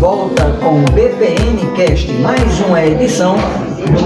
volta com o BPN Cast, mais uma edição do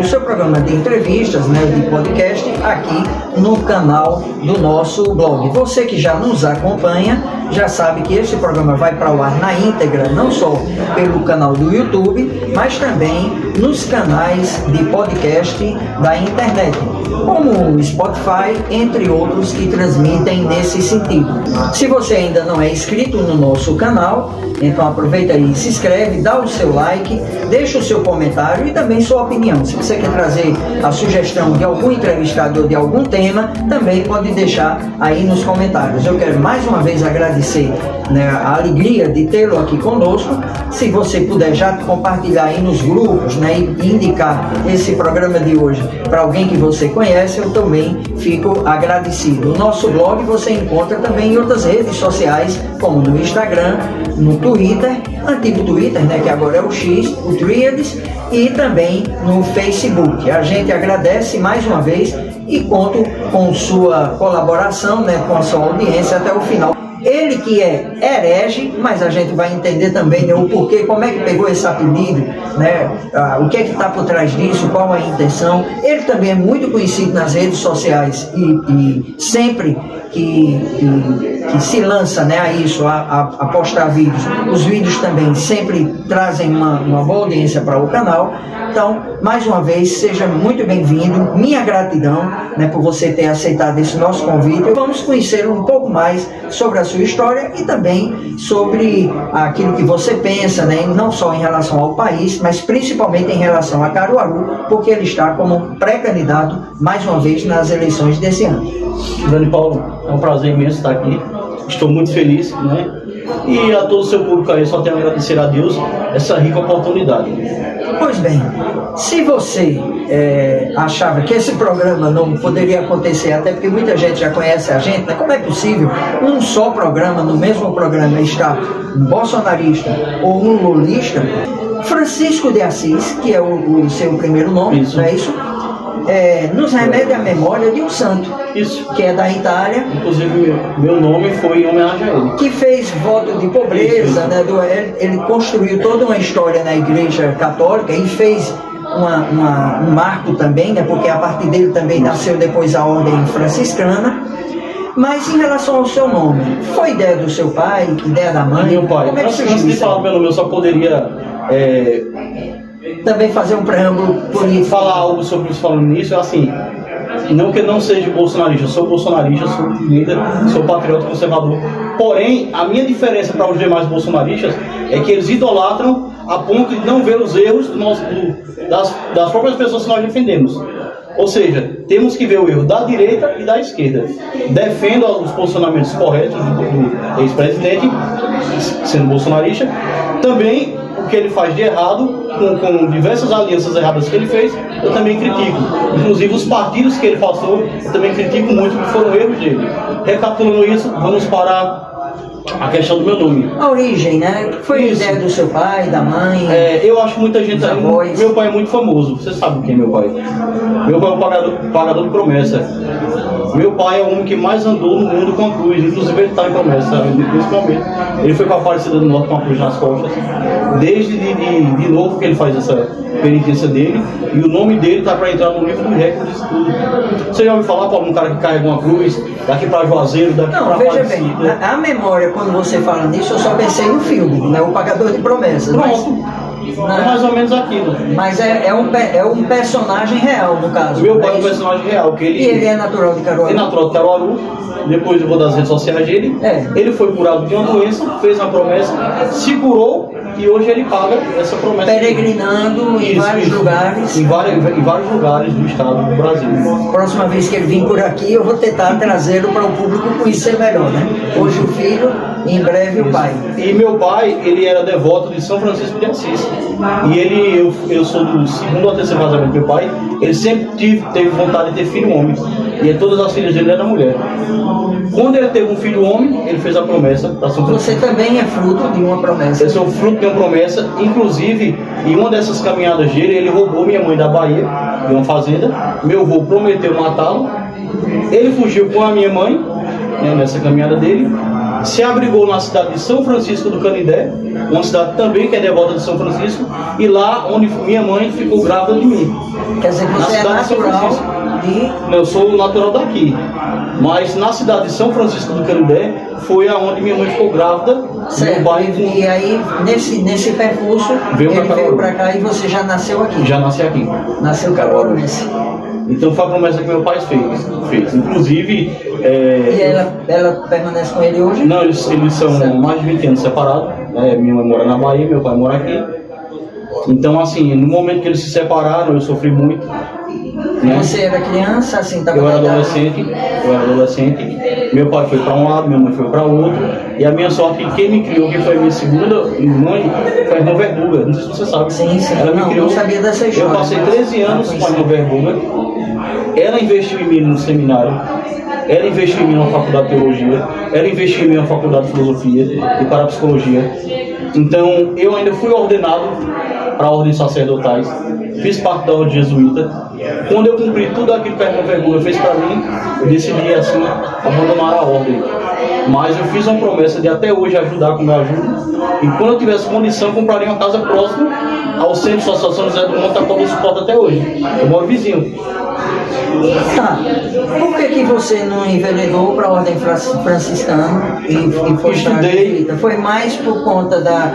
seu programa de entrevistas, né, de podcast, aqui no canal do nosso blog. Você que já nos acompanha, já sabe que esse programa vai para o ar na íntegra, não só pelo canal do YouTube, mas também nos canais de podcast da internet, como o Spotify, entre outros que transmitem nesse sentido. Se você ainda não é inscrito no nosso canal, então aproveita aí, se inscreve, dá o seu like, deixa o seu comentário e também sua opinião. Se você quer trazer a sugestão de algum entrevistado ou de algum tema, também pode deixar aí nos comentários. Eu quero mais uma vez agradecer, né, a alegria de tê-lo aqui conosco. Se você puder já compartilhar aí nos grupos, né, e indicar esse programa de hoje para alguém que você conhece, eu também fico agradecido. O nosso blog você encontra também em outras redes sociais, como no Instagram, no Twitter, antigo Twitter, né, que agora é o X, o Threads, e também no Facebook. A gente agradece mais uma vez e conto com sua colaboração, né, com a sua audiência até o final. Ele que é herege, mas a gente vai entender também, né, o porquê, como é que pegou esse apelido, né, o que é que está por trás disso, qual a intenção. Ele também é muito conhecido nas redes sociais e sempre que se lança, né, a isso, a postar vídeos, os vídeos também sempre trazem uma boa audiência para o canal. Então, mais uma vez, seja muito bem-vindo, minha gratidão, né, por você ter aceitado esse nosso convite. Vamos conhecer um pouco mais sobre a sua história e também sobre aquilo que você pensa, né, não só em relação ao país, mas principalmente em relação a Caruaru, porque ele está como pré-candidato, mais uma vez, nas eleições desse ano. Dani Paulo, é um prazer imenso estar aqui, estou muito feliz, né? E a todo o seu público aí, só tenho a agradecer a Deus essa rica oportunidade. Pois bem, se você achava que esse programa não poderia acontecer, até porque muita gente já conhece a gente, né? Como é possível um só programa, no mesmo programa, estar um bolsonarista ou um lulista? Francisco de Assis, que é o seu primeiro nome, isso. Não é isso? Nos remete à memória de um santo, Isso. Que é da Itália. Inclusive, meu nome foi em homenagem a ele. Que fez voto de pobreza, isso. Né? Ele construiu toda uma história na Igreja Católica e fez um marco também, né? Porque a partir dele também nasceu depois a Ordem Franciscana. Mas em relação ao seu nome, foi ideia do seu pai, ideia da mãe? Meu pai. Como é que surgiu antes de falar do meu nome, eu só poderia... também fazer um preâmbulo político. Falar algo sobre isso, falando nisso, assim, não que eu não seja bolsonarista, eu sou bolsonarista, sou líder, sou patriota conservador. Porém, a minha diferença para os demais bolsonaristas é que eles idolatram a ponto de não ver os erros das próprias pessoas que nós defendemos. Ou seja, temos que ver o erro da direita e da esquerda. Defendo os posicionamentos corretos do ex-presidente, sendo bolsonarista, também o que ele faz de errado, com diversas alianças erradas que ele fez, eu também critico. Inclusive os partidos que ele passou, eu também critico muito, que foram erros dele. Recapitulando isso, vamos para a questão do meu nome. A origem, né? Foi isso. Ideia do seu pai, da mãe? Eu acho que muita gente... Meu pai é muito famoso, você sabe quem é meu pai. Meu pai é um pagador de promessa. Meu pai é o homem que mais andou no mundo com a cruz, inclusive ele está em promessa nesse momento. Ele foi para a Aparecida do Norte com a cruz nas costas. Desde de novo que ele faz essa penitência dele, e o nome dele está para entrar no livro dos recordes de tudo. Você já ouviu falar, Paulo, um cara que carrega uma cruz, daqui para Juazeiro, daqui para Aparecida? Não, veja bem, a memória, quando você fala nisso, eu só pensei no filme, né? O Pagador de Promessas. Pronto. É mais ou menos aquilo. Mas é um personagem real, no caso. Meu pai é um personagem real. Que E ele é natural de Caruaru? Ele é natural de Caruaru. Depois eu vou dar as redes sociais dele. Ele foi curado de uma doença, fez uma promessa, se curou e hoje ele paga essa promessa. Peregrinando em vários lugares. Em vários lugares do estado do Brasil. Próxima vez que ele vir por aqui, eu vou tentar trazê-lo para o público conhecer melhor, né? Hoje o filho, em breve o pai. E meu pai, ele era devoto de São Francisco de Assis. E eu sou do segundo ou terceiro casamento do meu pai. Ele sempre teve vontade de ter filho homem. E todas as filhas dele eram mulher. Quando ele teve um filho homem, ele fez a promessa para São Francisco. Você também é fruto de uma promessa. Eu sou fruto de uma promessa. Inclusive, em uma dessas caminhadas dele, ele roubou minha mãe da Bahia, de uma fazenda. Meu avô prometeu matá-lo. Ele fugiu com a minha mãe, né, nessa caminhada dele. se abrigou na cidade de São Francisco do Canindé, uma cidade também que é devota de São Francisco, e lá onde minha mãe ficou grávida de mim. Quer dizer que você é natural de... Eu sou natural daqui, mas na cidade de São Francisco do Canindé foi aonde minha mãe ficou grávida. Certo, e aí nesse percurso veio para cá e você já nasceu aqui? Já nasci aqui. Nasceu caruaruense. Então foi a promessa que meu pai fez. Inclusive... E ela permanece com ele hoje? Não, eles são mais de 20 anos separados. Minha mãe mora na Bahia, meu pai mora aqui. Então, assim, no momento que eles se separaram, eu sofri muito. Né? Você era criança, assim, eu era adolescente. Meu pai foi para um lado, minha mãe foi para o outro. E a minha sorte, quem me criou, que foi a minha segunda mãe, foi a irmã Verduga. Não sei se você sabe. Sim. Ela me criou. Não sabia dessa história. Eu passei 13 anos com a irmã Verduga. Ela investiu em mim no seminário. Ela investiu em mim na faculdade de teologia. Ela investiu em mim na faculdade de filosofia e parapsicologia. Então, eu ainda fui ordenado para ordens sacerdotais. Fiz parte da ordem jesuíta. Quando eu cumpri tudo aquilo que a irmã Vergonha fez para mim, eu decidi, assim, abandonar a ordem. Mas eu fiz uma promessa de até hoje ajudar como eu ajudo. E quando eu tivesse condição, eu compraria uma casa próxima ao Centro Social São José do Monte, a qual eu suporto até hoje. Eu moro vizinho. Tá. Por que você não enveredou para a ordem franciscana e foi Estudei. Foi mais por conta da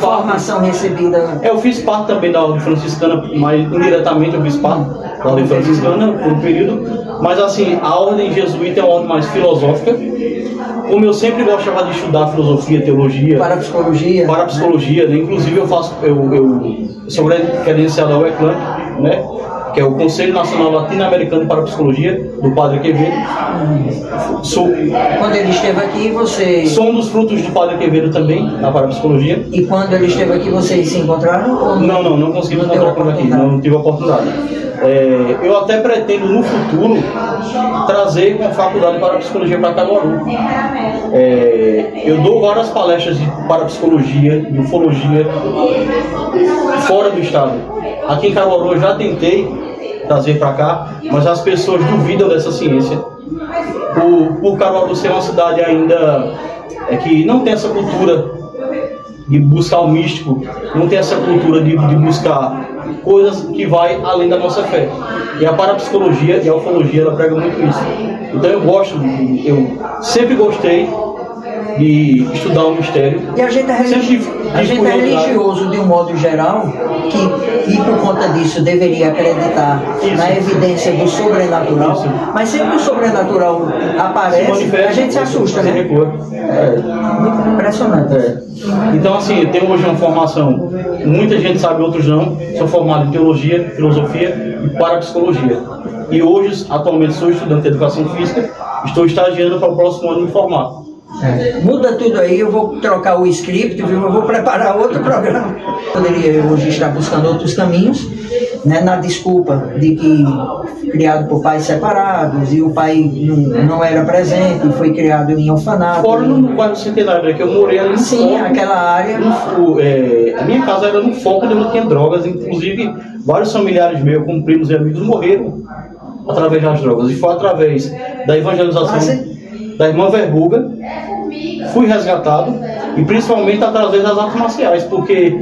formação recebida? Eu fiz parte também da ordem franciscana, mas indiretamente eu fiz parte da ordem franciscana por um período. Mas assim, a ordem jesuíta é uma ordem mais filosófica. Como eu sempre gostava de estudar filosofia, teologia, parapsicologia, né? Inclusive eu sou credenciado ao ECLAM, né? Que é o Conselho Nacional Latino-Americano de Parapsicologia, do Padre Quevedo. Quando ele esteve aqui, você... Sou um dos frutos do Padre Quevedo também, na parapsicologia. E quando ele esteve aqui, vocês se encontraram? Ou não consegui me encontrar com ele aqui, não tive a oportunidade. Eu até pretendo, no futuro, trazer com a faculdade de parapsicologia para Caruaru. Eu dou várias palestras de parapsicologia, de ufologia, fora do estado. Aqui em Caruaru eu já tentei trazer para cá, mas as pessoas duvidam dessa ciência. Por Caruaru ser uma cidade ainda que não tem essa cultura de buscar o místico, não tem essa cultura de buscar coisas que vai além da nossa fé. E a parapsicologia e a ufologia, ela prega muito isso. Então eu sempre gostei de estudar o mistério. E a gente é religioso de um modo geral, e por conta disso deveria acreditar na evidência do sobrenatural, mas sempre que o sobrenatural aparece, a gente se assusta, né? Muito impressionante. Então assim, eu tenho hoje uma formação, muita gente sabe, outros não, sou formado em teologia, filosofia e parapsicologia. E hoje, atualmente, sou estudante de educação física, estou estagiando para o próximo ano me formar. Muda tudo aí, eu vou trocar o script, viu? Eu vou preparar outro programa. Poderia hoje estar buscando outros caminhos, né, na desculpa de que criado por pais separados e o pai não era presente e foi criado em orfanato. Fora no bairro Centenário, que eu morei ali no Sim, foco, aquela área. A minha casa era no foco onde não tinha drogas, inclusive vários familiares meus, como primos e amigos, morreram através das drogas. E foi através da evangelização da irmã Verbuga, fui resgatado, e principalmente através das artes marciais, porque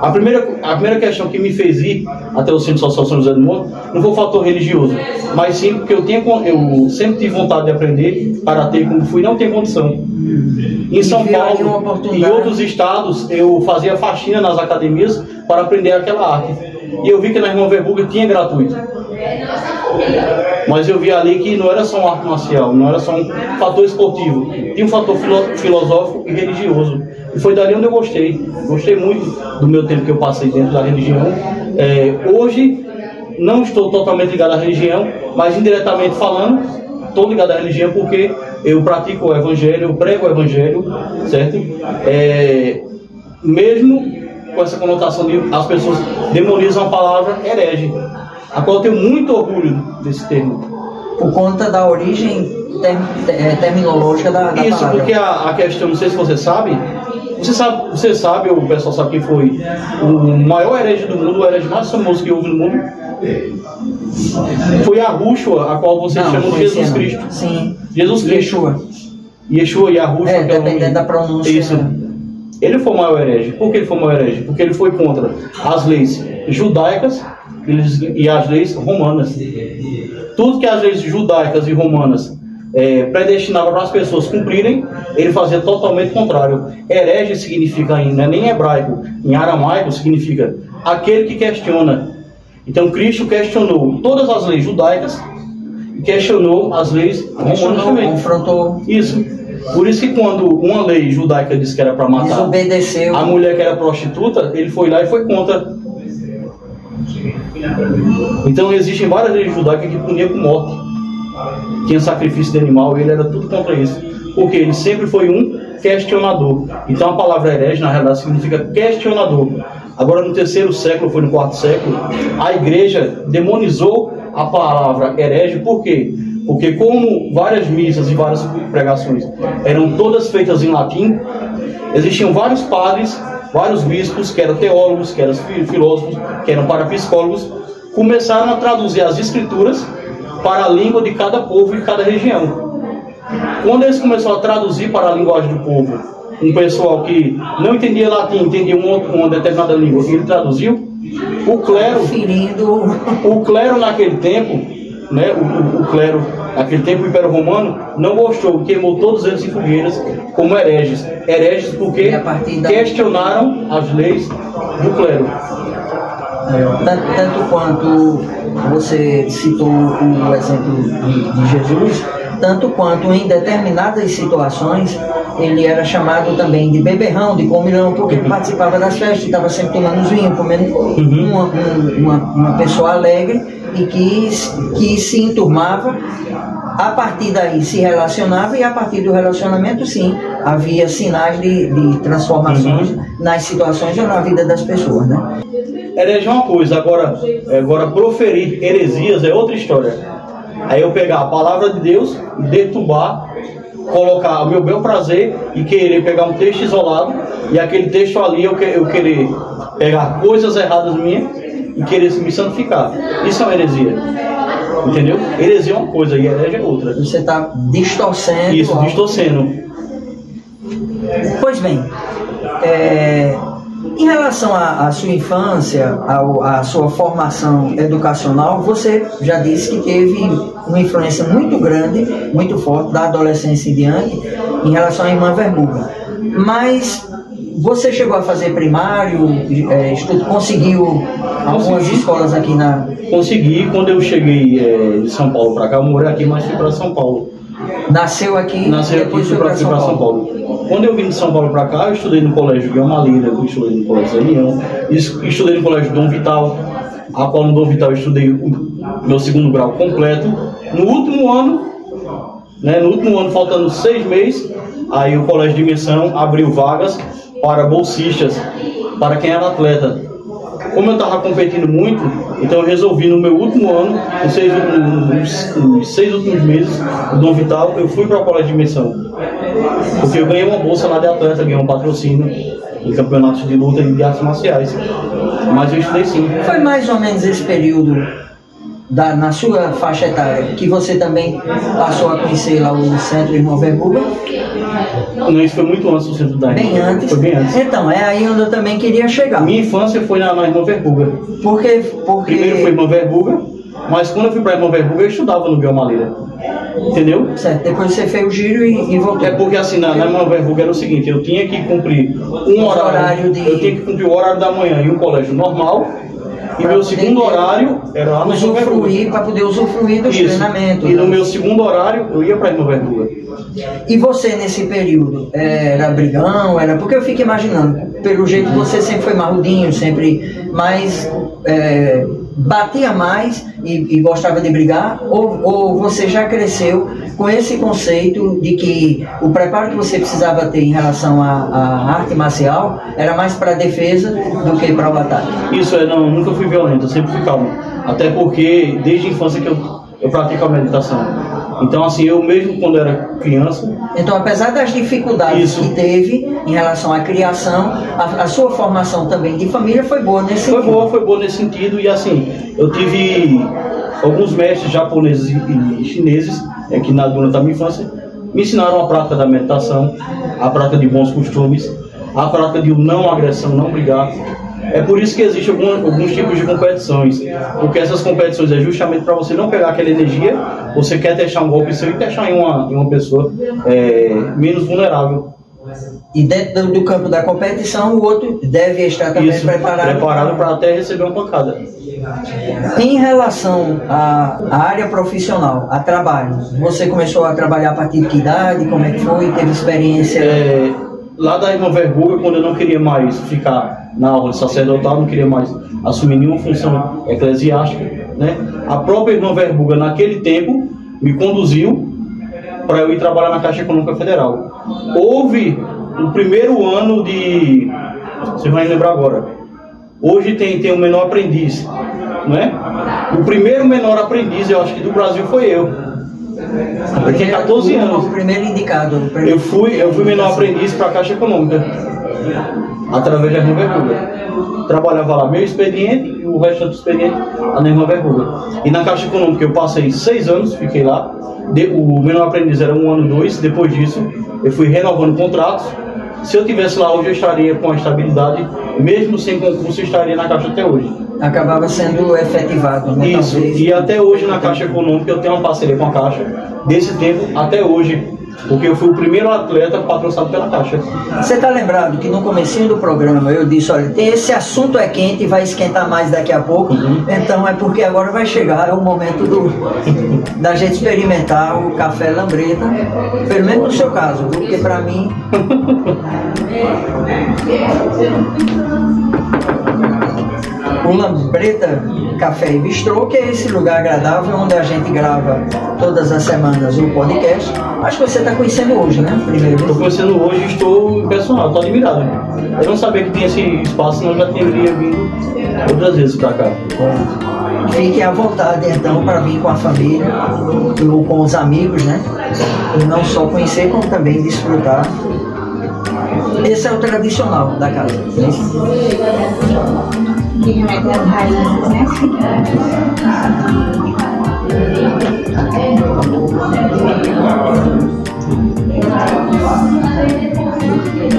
a primeira questão que me fez ir até o Centro Social São José do Monte não foi o fator religioso, mas sim porque eu sempre tive vontade de aprender karatê, como fui, não tenho condição. Em São Paulo e outros estados, eu fazia faxina nas academias para aprender aquela arte. E eu vi que na irmã Verbuga tinha gratuito. Mas eu vi ali que não era só uma arte marcial, não era só um fator esportivo, tinha um fator filosófico e religioso. E foi dali onde eu gostei. Gostei muito do meu tempo que eu passei dentro da religião. Hoje não estou totalmente ligado à religião, mas indiretamente falando, estou ligado à religião porque eu pratico o evangelho, eu prego o evangelho, certo? Mesmo com essa conotação de as pessoas demonizam a palavra herege, a qual eu tenho muito orgulho desse termo. Por conta da origem terminológica da Isso, palavra. porque a questão, não sei se você sabe, Você sabe, o pessoal sabe quem foi o maior herege do mundo, o herege mais famoso que houve no mundo? Foi Yahushua, a qual vocês chamam de Jesus Cristo. Sim. Jesus Cristo. Yeshua, Yahushua. Dependendo da pronúncia. Isso. Ele foi o maior herege. Por que ele foi o maior herege? Porque ele foi contra as leis judaicas e as leis romanas. Tudo que as leis judaicas e romanas predestinavam para as pessoas cumprirem, ele fazia totalmente contrário. Herege significa, não é nem em hebraico, em aramaico significa aquele que questiona. Então Cristo questionou todas as leis judaicas e questionou as leis romanas também. Confrontou. Isso. Por isso que quando uma lei judaica disse que era para matar desobedeceu a mulher que era prostituta, ele foi lá e foi contra. Então existem várias leis judaicas que puniam com morte. Tinha sacrifício de animal e ele era tudo contra isso. Porque ele sempre foi um questionador. Então a palavra herege na realidade significa questionador. Agora no 3º século, foi no 4º século, a igreja demonizou a palavra herege. Por quê? Porque como várias missas e várias pregações eram todas feitas em latim, existiam vários padres, vários bispos, que eram teólogos, que eram filósofos, que eram parapsicólogos, começaram a traduzir as escrituras para a língua de cada povo e de cada região. Quando eles começaram a traduzir para a linguagem do povo, um pessoal que não entendia latim, entendia uma determinada língua, e ele traduziu, o clero naquele tempo, né, o clero naquele tempo, o Império Romano, não gostou, queimou todos eles em fogueiras como hereges. Hereges porque questionaram as leis do clero. Tanto quanto você citou o exemplo de Jesus, tanto quanto em determinadas situações ele era chamado também de beberrão, de comilão, porque ele participava das festas, estava sempre tomando vinho, comendo uma pessoa alegre e que se enturmava. A partir daí se relacionava e a partir do relacionamento, sim, havia sinais de transformações nas situações ou na vida das pessoas, né? Herege é uma coisa, agora proferir heresias é outra história. Aí eu pegar a palavra de Deus, deturbar, colocar ao meu bel prazer e querer pegar um texto isolado e aquele texto ali eu querer pegar coisas erradas minhas e querer me santificar. Isso é uma heresia. Entendeu? Heresia é uma coisa e herege é outra. Você está distorcendo. Isso, distorcendo. Pois bem, em relação à sua infância, à sua formação educacional, você já disse que teve uma influência muito grande, muito forte, da adolescência em diante, em relação à irmã Verbuga. Mas você chegou a fazer primário, conseguiu algumas escolas aqui na... Consegui, quando eu cheguei de São Paulo para cá, eu morei aqui, mas fui para São Paulo. Nasceu aqui e depois fui para São Paulo. Quando eu vim de São Paulo para cá, eu estudei no Colégio Guilherme Lira, estudei no Colégio Zé Leão, estudei no Colégio Dom Vital, a qual no Dom Vital eu estudei o meu 2º grau completo. No último ano, faltando 6 meses, aí o Colégio de Dimensão abriu vagas para bolsistas, para quem era atleta. Como eu estava competindo muito, então eu resolvi no meu último ano, nos 6 últimos meses do Dom Vital, eu fui para o Colégio de Dimensão. Porque eu ganhei uma bolsa lá de atleta, ganhei um patrocínio em campeonatos de luta e de artes marciais. Mas eu estudei sim. Foi mais ou menos esse período, na sua faixa etária, que você também passou a conhecer lá o Centro Irmão Verbuga? Não, isso foi muito antes do Centro da Bem antes? Foi bem antes. Então, é aí onde eu também queria chegar. Minha infância foi na Irmã Verbuga. Porque... Primeiro foi Irmã Verbuga, mas quando eu fui para Irmã Verbuga eu estudava no Guilherme Lira. Entendeu? Certo, depois você fez o giro e voltou. É porque assim, na Irmã Verbuga era o seguinte, eu tinha que cumprir um horário eu tinha que cumprir o horário da manhã em um colégio normal. E meu segundo horário era lá no usufruir, para poder usufruir dos treinamentos. E no meu segundo horário eu ia para a Irmã Verbuga. E você nesse período era brigão? Porque eu fico imaginando, pelo jeito você sempre foi marrudinho, sempre mais batia mais e gostava de brigar, ou você já cresceu com esse conceito de que o preparo que você precisava ter em relação à arte marcial era mais para defesa do que para o ataque? Isso não, nunca fui violento, eu sempre fui calmo. Até porque desde a infância que eu pratico a meditação. Então, assim, eu mesmo quando era criança... Então, apesar das dificuldades que teve em relação à criação, a sua formação também de família foi boa nesse sentido? Foi boa nesse sentido. E, assim, eu tive alguns mestres japoneses e chineses, que durante a minha infância, me ensinaram a prática da meditação, a prática de bons costumes, a prática de não agressão, não brigar. É por isso que existem alguns tipos de competições, porque essas competições é justamente para você não pegar aquela energia, você quer testar um golpe seu e testar em uma pessoa menos vulnerável. E dentro do campo da competição, o outro deve estar também preparado para até receber uma pancada. Em relação à área profissional, a trabalho, você começou a trabalhar a partir de que idade? Como é que foi? Teve experiência? Lá da Irmã Verbuga, quando eu não queria mais ficar na ordem sacerdotal, não queria mais assumir nenhuma função eclesiástica, né? A própria Irmã Verbuga, naquele tempo, me conduziu para eu ir trabalhar na Caixa Econômica Federal. Houve o primeiro ano de... Você vai lembrar agora. Hoje tem um menor aprendiz, né? O primeiro menor aprendiz, eu acho que do Brasil, foi eu. Eu tinha 14 anos. O primeiro indicado. Eu fui menor aprendiz para a Caixa Econômica, através da Irmã Verbuga. Trabalhava lá meu expediente e o resto do expediente na Irmã Verbuga. E na Caixa Econômica eu passei 6 anos, fiquei lá. O menor aprendiz era 1 ano, 2. Depois disso, eu fui renovando contratos. Se eu tivesse lá hoje, eu estaria com a estabilidade, mesmo sem concurso, eu estaria na Caixa até hoje. Acabava sendo efetivado, né? Isso, talvez. E até hoje na Caixa Econômica eu tenho uma parceria com a Caixa, desse tempo até hoje, porque eu fui o primeiro atleta patrocinado pela Caixa. Você está lembrado que no comecinho do programa eu disse, olha, esse assunto é quente e vai esquentar mais daqui a pouco, então é porque agora vai chegar o momento da gente experimentar o café lambreta, pelo menos no seu caso, porque para mim... O Lambreta Café e Bistrô, que é esse lugar agradável onde a gente grava todas as semanas o podcast. Acho que você está conhecendo hoje, né? Primeiro. Estou conhecendo hoje e estou impressionado, estou admirado. Eu não sabia que tinha esse espaço, senão eu já teria vindo outras vezes para cá. Fique à vontade então para vir com a família ou com os amigos, né? E não só conhecer, como também desfrutar. Esse é o tradicional da casa. Que remete às raízes, né?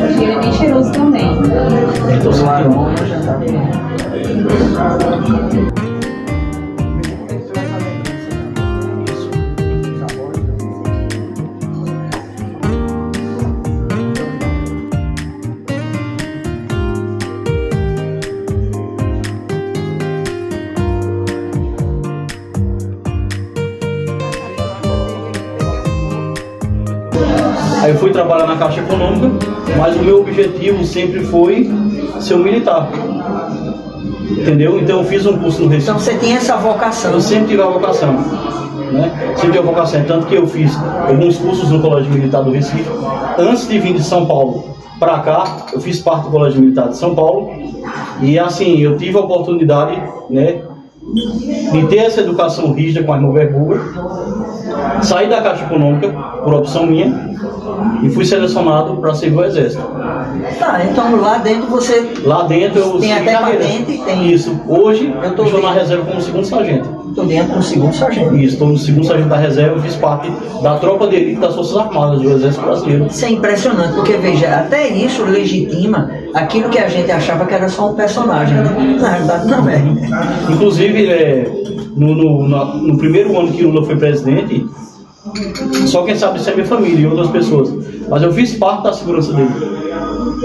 O cheiro é bem cheiroso também. O aroma já está bem. Aí eu fui trabalhar na Caixa Econômica, mas o meu objetivo sempre foi ser um militar. Entendeu? Então eu fiz um curso no Recife. Então você tinha essa vocação. Eu sempre tive a vocação, né? Sempre tive a vocação. Tanto que eu fiz alguns cursos no Colégio Militar do Recife. Antes de vir de São Paulo para cá, eu fiz parte do Colégio Militar de São Paulo. E assim, eu tive a oportunidade, né, de ter essa educação rígida com a Irmã Verbuga. Saí da Caixa Econômica por opção minha e fui selecionado para servir o Exército. Tá, então lá dentro você... Lá dentro eu tem até patente, tem... Isso, hoje eu estou na reserva como segundo sargento. Estou dentro como segundo sargento. Isso, estou no segundo sargento da reserva, fiz parte da tropa de elite das Forças Armadas do Exército Brasileiro. Isso é impressionante, porque veja, até isso legitima aquilo que a gente achava que era só um personagem, né? Na verdade não é. Inclusive, no primeiro ano que Lula foi presidente, só quem sabe isso é minha família e outras pessoas, mas eu fiz parte da segurança dele.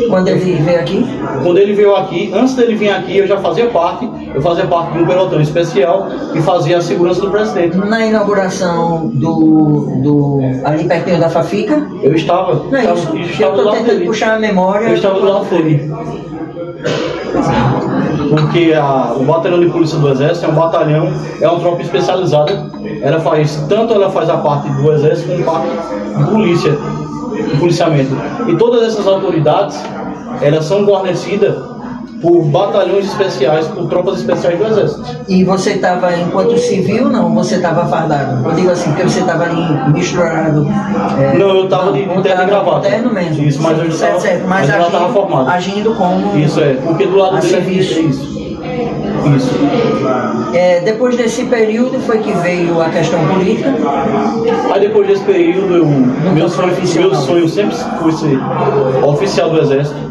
Quando ele veio aqui? Quando ele veio aqui, antes dele vir aqui, eu fazia parte de um pelotão especial que fazia a segurança do presidente. Na inauguração ali pertinho da Fafica? Eu estava. Não é isso? Eu estou tentando puxar a memória. Eu estava do lado dele. Porque o batalhão de polícia do Exército é um batalhão, é uma tropa especializada. Ela faz a parte do Exército como parte de polícia, de policiamento. E todas essas autoridades, elas são guarnecidas por batalhões especiais, por tropas especiais do Exército. E você estava enquanto civil, não? Você estava fardado? Eu digo assim, porque você estava ali misturado. Não, eu estava de terno e gravata. Terno mesmo. Isso, mas eu já estava formado. Agindo como... Isso, porque do lado dele é isso. Isso. Depois desse período foi que veio a questão política. Aí depois desse período, meu sonho sempre foi ser oficial do Exército.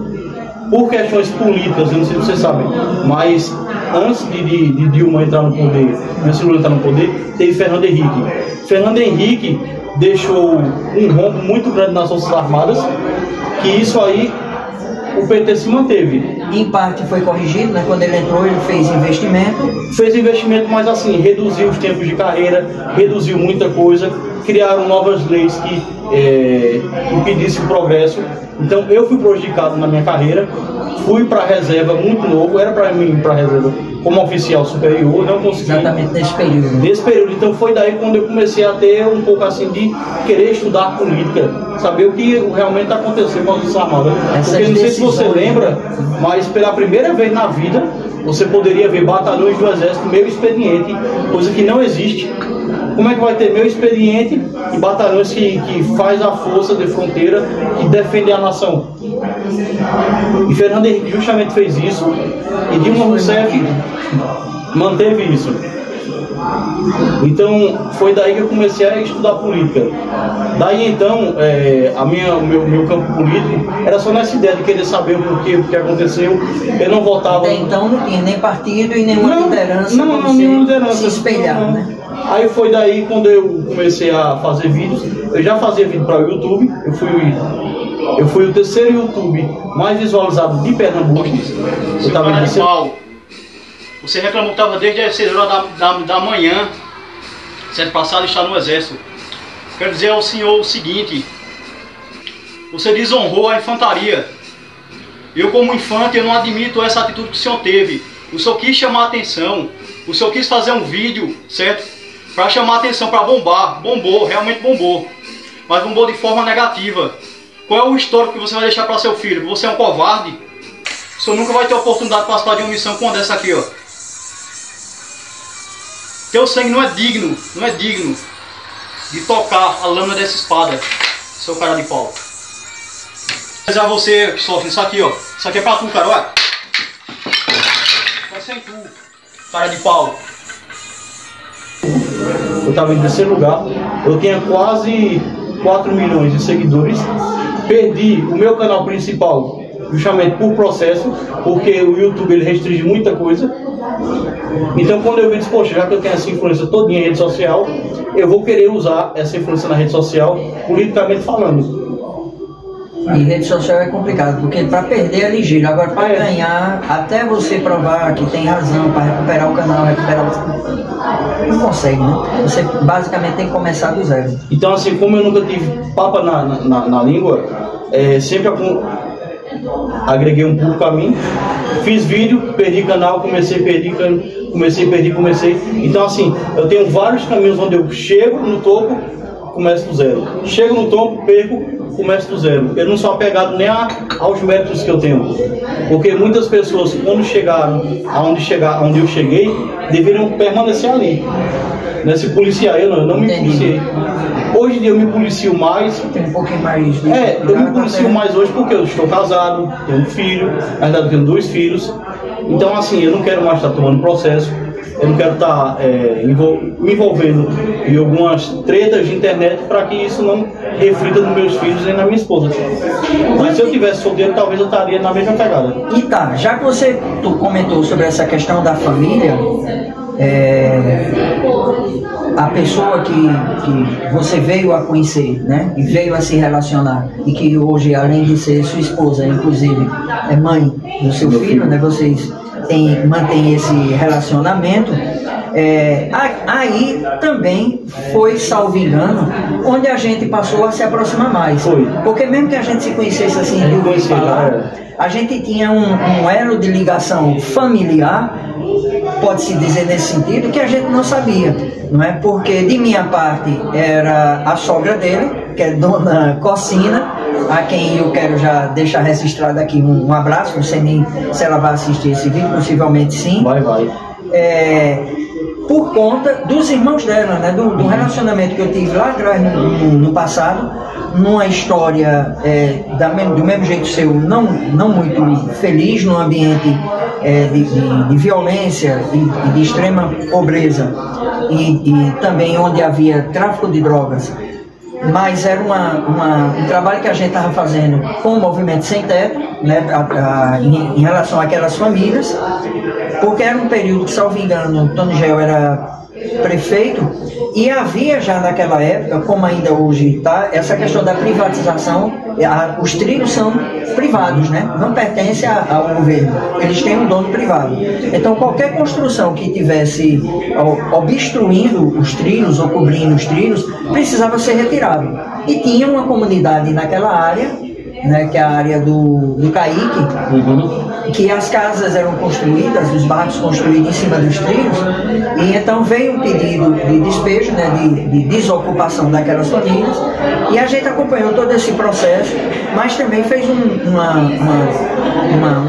Por questões políticas, eu não sei se vocês sabem, mas antes de Dilma entrar no poder, Nelson Lula entrar no poder, teve Fernando Henrique. Fernando Henrique deixou um rombo muito grande nas Forças Armadas, que isso aí o PT se manteve. Em parte foi corrigido, né? Quando ele entrou, ele fez investimento. Fez investimento, mas assim, reduziu os tempos de carreira, reduziu muita coisa, criaram novas leis que impedissem o progresso. Então eu fui prejudicado na minha carreira, fui para a reserva muito novo, era para mim ir para a reserva como oficial superior, não consegui. Exatamente nesse período. Nesse período, então foi daí quando eu comecei a ter um pouco assim de querer estudar política, saber o que realmente está acontecendo com as Forças Armadas. Porque não sei se você lembra, mas pela primeira vez na vida você poderia ver batalhões do Exército meio expediente, coisa que não existe. Como é que vai ter meu expediente e batalhões que faz a força de fronteira, que defende a nação? E Fernando Henrique justamente fez isso, e Dilma Rousseff manteve isso. Então foi daí que eu comecei a estudar política. Daí então o meu campo político era só nessa ideia de querer saber o que aconteceu. Eu não votava. Até então não tinha nem partido e nenhuma liderança. Não, nenhuma liderança. Se espelhar, né? Aí foi daí quando eu comecei a fazer vídeos. Eu já fazia vídeo para o YouTube. Eu fui o terceiro YouTube mais visualizado de Pernambuco. Eu tava Você reclamou que estava desde as 6 horas da manhã, sendo passado e está no Exército. Quero dizer ao senhor o seguinte: você desonrou a infantaria. Eu, como infante, eu não admito essa atitude que o senhor teve. O senhor quis chamar a atenção, o senhor quis fazer um vídeo, certo? Para chamar a atenção, para bombar. Bombou, realmente bombou. Mas bombou de forma negativa. Qual é o histórico que você vai deixar para seu filho? Você é um covarde? O senhor nunca vai ter oportunidade de participar de uma missão como essa aqui, ó. Teu sangue não é digno de tocar a lâmina dessa espada, seu cara de pau. Vou dizer a você que sofre isso aqui, ó. Isso aqui é pra tu, cara, olha. Vai ser tu, cara de pau. Eu estava em terceiro lugar, eu tinha quase 4 milhões de seguidores. Perdi o meu canal principal justamente por processo, porque o YouTube ele restringe muita coisa. Então quando eu vi, disse, poxa, já que eu tenho essa influência todinha em rede social, eu vou querer usar essa influência na rede social, politicamente falando. E rede social é complicado, porque para perder é ligeiro, agora para ganhar, até você provar que tem razão, para recuperar o canal, não consegue, né? Você basicamente tem que começar do zero. Então assim, como eu nunca tive papa na língua, sempre agreguei um público a mim, fiz vídeo, perdi canal, comecei. Então assim, eu tenho vários caminhos onde eu chego no topo, começo do zero. Chego no topo, perco, começo do zero. Eu não sou apegado nem aos méritos que eu tenho. Porque muitas pessoas, quando chegaram onde eu cheguei, deveriam permanecer ali. Né? Se policiar, eu não me policiei. Hoje em dia eu me policio mais. Tem um pouquinho mais. Eu me policio mais hoje porque eu estou casado, tenho um filho, na verdade eu tenho 2 filhos. Então assim, eu não quero mais estar tomando processo. Eu não quero estar me envolvendo em algumas tretas de internet para que isso não reflita nos meus filhos nem na minha esposa. Mas se eu tivesse solteiro, talvez eu estaria na mesma pegada. E tá, já que tu comentou sobre essa questão da família, a pessoa que você veio a conhecer, né, e veio a se relacionar, e que hoje, além de ser sua esposa, inclusive é mãe do seu filho, né, vocês mantém esse relacionamento, aí também foi, salvo engano, onde a gente passou a se aproximar mais. Foi. Porque mesmo que a gente se conhecesse assim, de ouvir falar, a gente tinha um elo de ligação familiar, pode-se dizer nesse sentido, que a gente não sabia, não é? Porque de minha parte era a sogra dele, que é Dona Cocina, a quem eu quero já deixar registrado aqui um abraço, não sei nem se ela vai assistir esse vídeo, possivelmente sim. Vai. Por conta dos irmãos dela, né? Do relacionamento que eu tive lá atrás no passado, numa história do mesmo jeito seu, não muito feliz, num ambiente de violência e de extrema pobreza, e também onde havia tráfico de drogas. Mas era um trabalho que a gente estava fazendo com o Movimento Sem Teto, né, em relação àquelas famílias, porque era um período que, salvo engano, Tony Gel era prefeito, e havia já naquela época, como ainda hoje está, essa questão da privatização. Os trilhos são privados, né? Não pertencem ao governo, eles têm um dono privado. Então qualquer construção que tivesse obstruindo os trilhos ou cobrindo os trilhos precisava ser retirado. E tinha uma comunidade naquela área, né, que é a área do Caique, que as casas eram construídas, os barcos construídos em cima dos trilhos, e então veio um pedido de despejo, né, de desocupação daquelas famílias, e a gente acompanhou todo esse processo, mas também fez um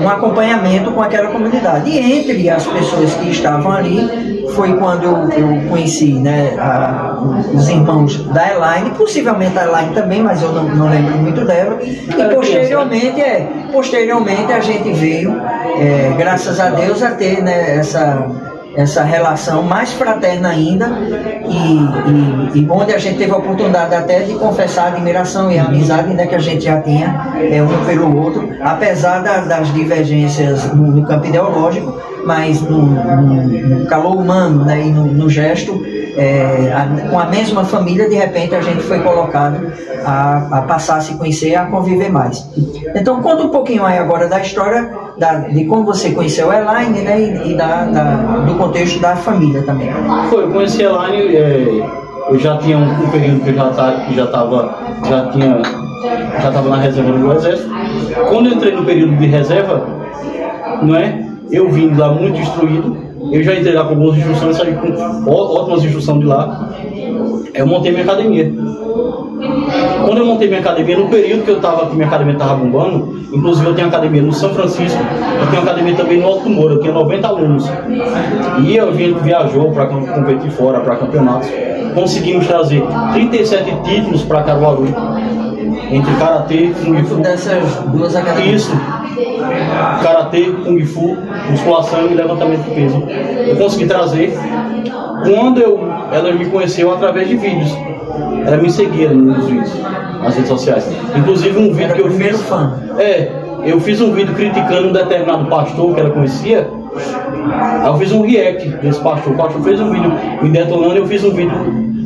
acompanhamento com aquela comunidade. E entre as pessoas que estavam ali, foi quando eu conheci, né, os irmãos da Elaine, possivelmente a Elaine também, mas eu não lembro muito dela. E posteriormente a gente veio, graças a Deus, a ter, né, essa relação mais fraterna ainda, e onde a gente teve a oportunidade até de confessar a admiração e a amizade, né, que a gente já tinha um pelo outro, apesar das divergências no campo ideológico, mas no calor humano, né, e no gesto, com a mesma família, de repente a gente foi colocado a passar a se conhecer, a conviver mais. Então conta um pouquinho aí agora da história de como você conheceu a Elaine, né, e do contexto da família também. Eu conheci a Elaine, eu já tinha um período que eu já estava na reserva do Exército. Quando eu entrei no período de reserva, não é? Eu vim lá muito instruído, eu já entrei lá com algumas instruções, saí com ótimas instruções de lá. Eu montei minha academia. Quando eu montei minha academia, no período que minha academia estava bombando, inclusive eu tenho academia no São Francisco, eu tenho academia também no Alto Moura, eu tinha 90 alunos. E a gente viajou para competir fora, para campeonatos. Conseguimos trazer 37 títulos para Caruaru, entre Karatê, Kung Fu. Dessas duas academias? Isso. Karatê, Kung Fu, musculação e levantamento de peso. Eu consegui trazer. Quando ela me conheceu através de vídeos, ela me seguia nos vídeos, nas redes sociais. Inclusive um vídeo que eu fiz. Fã. Eu fiz um vídeo criticando um determinado pastor que ela conhecia. Aí eu fiz um react desse pastor. O pastor fez um vídeo me detonando e eu fiz um vídeo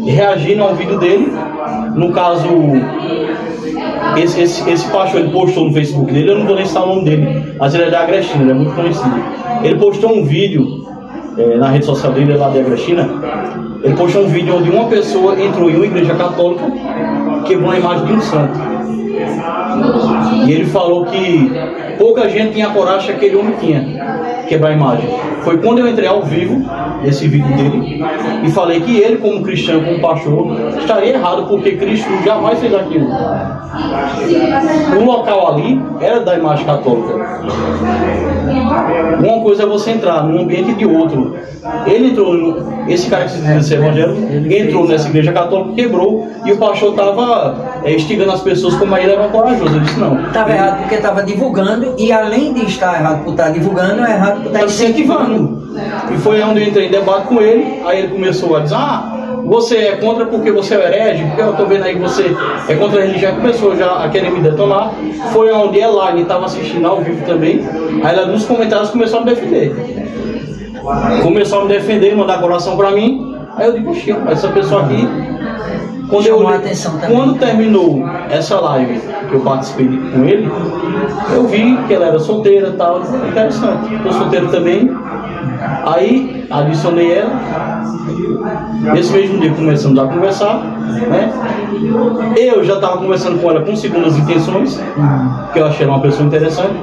reagindo ao vídeo dele. No caso, esse pastor, ele postou no Facebook dele, eu não vou nem citar o nome dele, mas ele é da Agrestina, ele é muito conhecido. Ele postou um vídeo na rede social dele, lá de Agrestina. Ele postou um vídeo onde uma pessoa entrou em uma igreja católica, quebrou a imagem de um santo. E ele falou que pouca gente tinha a coragem que aquele homem tinha, quebrar a imagem. Foi quando eu entrei ao vivo, nesse vídeo dele, e falei que ele, como cristão, como pastor, estaria errado, porque Cristo jamais fez aquilo. O local ali era da imagem católica. Uma coisa é você entrar num ambiente de outro. Ele entrou, esse cara que se diz ser evangélico, entrou nessa igreja católica, quebrou, e o pastor estava instigando as pessoas como aí ele era corajoso. Eu disse não. Estava errado porque estava divulgando, e além de estar errado por estar divulgando, é errado por estar incentivando. E foi onde eu entrei em debate com ele. Aí ele começou a dizer: você é contra porque você é herege, porque eu estou vendo aí que você é contra a religião. Começou já a querer me detonar. Foi onde a Elaine estava assistindo ao vivo também. Aí ela nos comentários começou a me defender. Começou a me defender, mandar coração para mim. Aí eu digo: poxa, essa pessoa aqui. Quando terminou essa live que eu participei com ele, eu vi que ela era solteira e tal. Interessante. Estou solteiro também. Aí adicionei ela. Nesse mesmo dia começamos a conversar, né? Eu já estava conversando com ela com segundas intenções, porque eu achei ela uma pessoa interessante.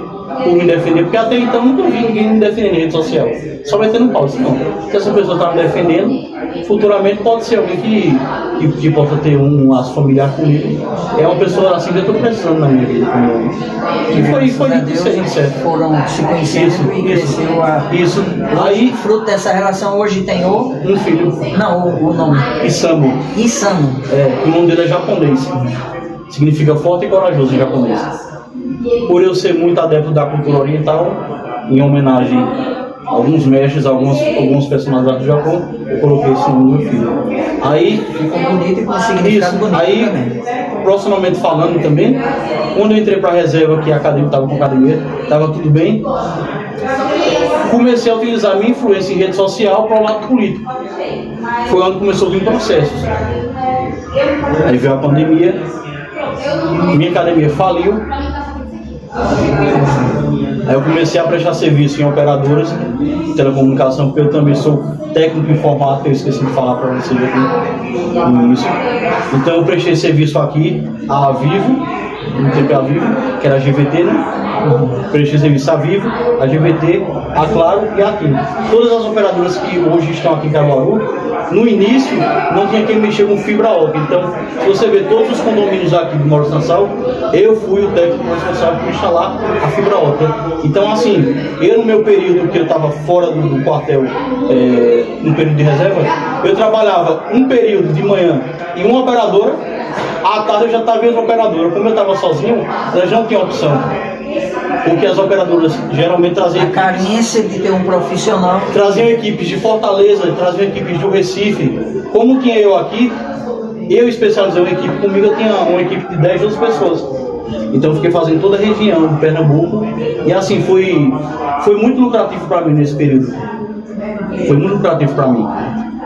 por me defender, porque até então nunca vi ninguém me defender em rede social, só metendo pau. Não. Se essa pessoa está me defendendo, futuramente pode ser alguém que possa ter um laço familiar comigo. É uma pessoa assim que eu estou precisando na minha vida. E foi isso aí, certo? Foram se conhecendo e cresceu a... Isso. Aí, fruto dessa relação hoje tem um filho. Não, o nome. Isamu. Isamu. O nome dele é japonês. Significa forte e corajoso em japonês. Por eu ser muito adepto da cultura oriental, em homenagem a alguns mestres, alguns personagens do Japão, eu coloquei esse nome no meu filho. Aí, ficou bonito e com significado bonito aí, também. Profissionalmente falando também, quando eu entrei para a reserva, que a academia estava com a academia, estava tudo bem, comecei a utilizar minha influência em rede social para o lado político. Foi onde começou a vir processos. Aí veio a pandemia, minha academia faliu. Aí eu comecei a prestar serviço em operadoras de telecomunicação, porque eu também sou técnico informático, eu esqueci de falar para vocês aqui no início. Então eu prestei serviço aqui, a Vivo, no tempo a Vivo, que era a GVT, né? Prestei serviço a Vivo, a GVT, a Claro e a TIM. Todas as operadoras que hoje estão aqui em Caruaru, no início não tinha quem mexer com fibra óptica. Então, se você ver todos os condomínios aqui de Moura Nassau, eu fui o técnico responsável por instalar a fibra óptica. Então, assim, eu no meu período que eu estava fora do quartel, no período de reserva, eu trabalhava um período de manhã em uma operadora, à tarde eu já estava em outra operadora. Como eu estava sozinho, elas não tinham opção. Porque as operadoras geralmente traziam... A carência de ter um profissional... Traziam equipes de Fortaleza, traziam equipes do Recife. Como tinha eu aqui, eu especializei uma equipe comigo, eu tinha uma equipe de 10, 12 pessoas. Então eu fiquei fazendo toda a região de Pernambuco. E assim, foi muito lucrativo para mim nesse período. Foi muito lucrativo para mim.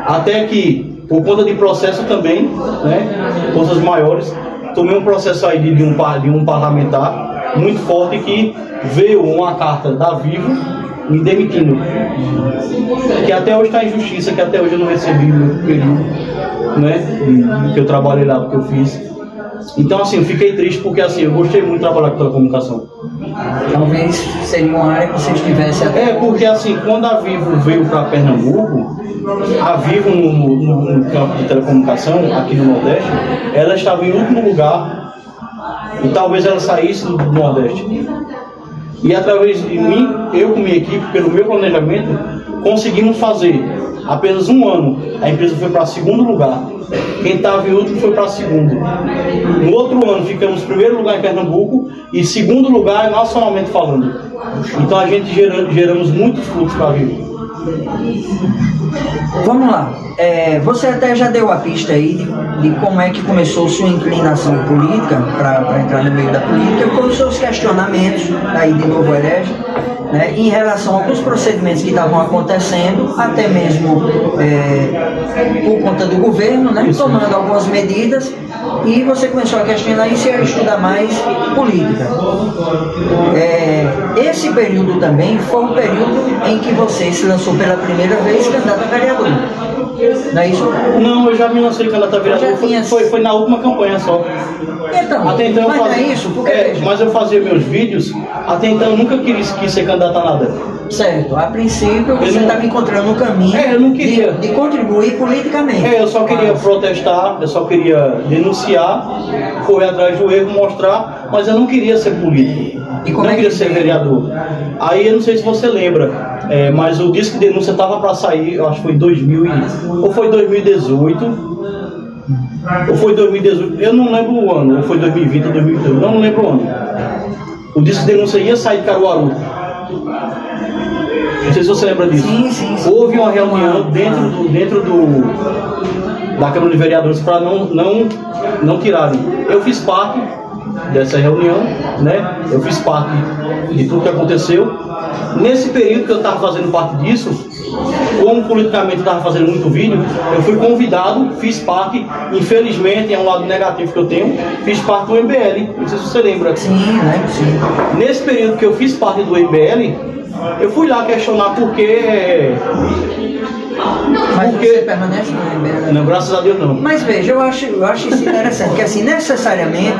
Até que, por conta de processo também, né, coisas maiores, tomei um processo aí de um parlamentar muito forte que veio uma carta da Vivo me demitindo, que até hoje está em justiça, que até hoje eu não recebi no período, né, que eu trabalhei lá, que eu fiz. Então assim, eu fiquei triste porque assim, eu gostei muito de trabalhar com telecomunicação. Talvez seria uma área que você estivesse até... porque assim, quando a Vivo veio para Pernambuco, a Vivo no campo de telecomunicação aqui no Nordeste, ela estava em último lugar. E talvez ela saísse do Nordeste. E através de mim, eu com minha equipe, pelo meu planejamento, conseguimos fazer apenas um ano. A empresa foi para segundo lugar. Quem estava em último foi para segundo. No outro ano, ficamos em primeiro lugar em Pernambuco e segundo lugar nacionalmente falando. Então a gente geramos muitos fluxos para a Vivo. Vamos lá, você até já deu a pista aí de como é que começou sua inclinação política para entrar no meio da política, com os seus questionamentos aí de Novo Herege, né, em relação a alguns procedimentos que estavam acontecendo, até mesmo por conta do governo, né, tomando algumas medidas, e você começou a questionar isso e a estudar mais política. Esse período também foi um período em que você se lançou pela primeira vez candidato a vereador. Não é isso? Não, eu já me lancei candidato a vereador, foi na última campanha só. Então, até então mas eu fazia, não é isso? Porque, mas eu fazia meus vídeos, até então eu nunca quis ser candidato a nada. Certo, a princípio você estava encontrando um caminho eu não queria. De contribuir politicamente. Eu só queria protestar, eu só queria denunciar, correr atrás do erro, mostrar, mas eu não queria ser político. E como não queria ser vereador. Aí eu não sei se você lembra, mas o disco de denúncia estava para sair, eu acho que foi em 2018, ou foi 2018, eu não lembro o ano, ou foi 2020 ou 2018, não lembro o ano. O disco de denúncia ia sair de Caruaru. Não sei se você lembra disso. Sim. Houve uma reunião dentro da Câmara de Vereadores para não tirarem. Eu fiz parte dessa reunião, né? Eu fiz parte de tudo que aconteceu. Nesse período que eu estava fazendo parte disso, como politicamente eu estava fazendo muito vídeo, eu fui convidado, fiz parte, infelizmente é um lado negativo que eu tenho, fiz parte do MBL, não sei se você lembra. Sim, né? Sim. Nesse período que eu fiz parte do MBL, eu fui lá questionar por quê. Mas você permanece no MBL? Não, graças a Deus não. Mas veja, eu acho isso interessante, porque assim, necessariamente,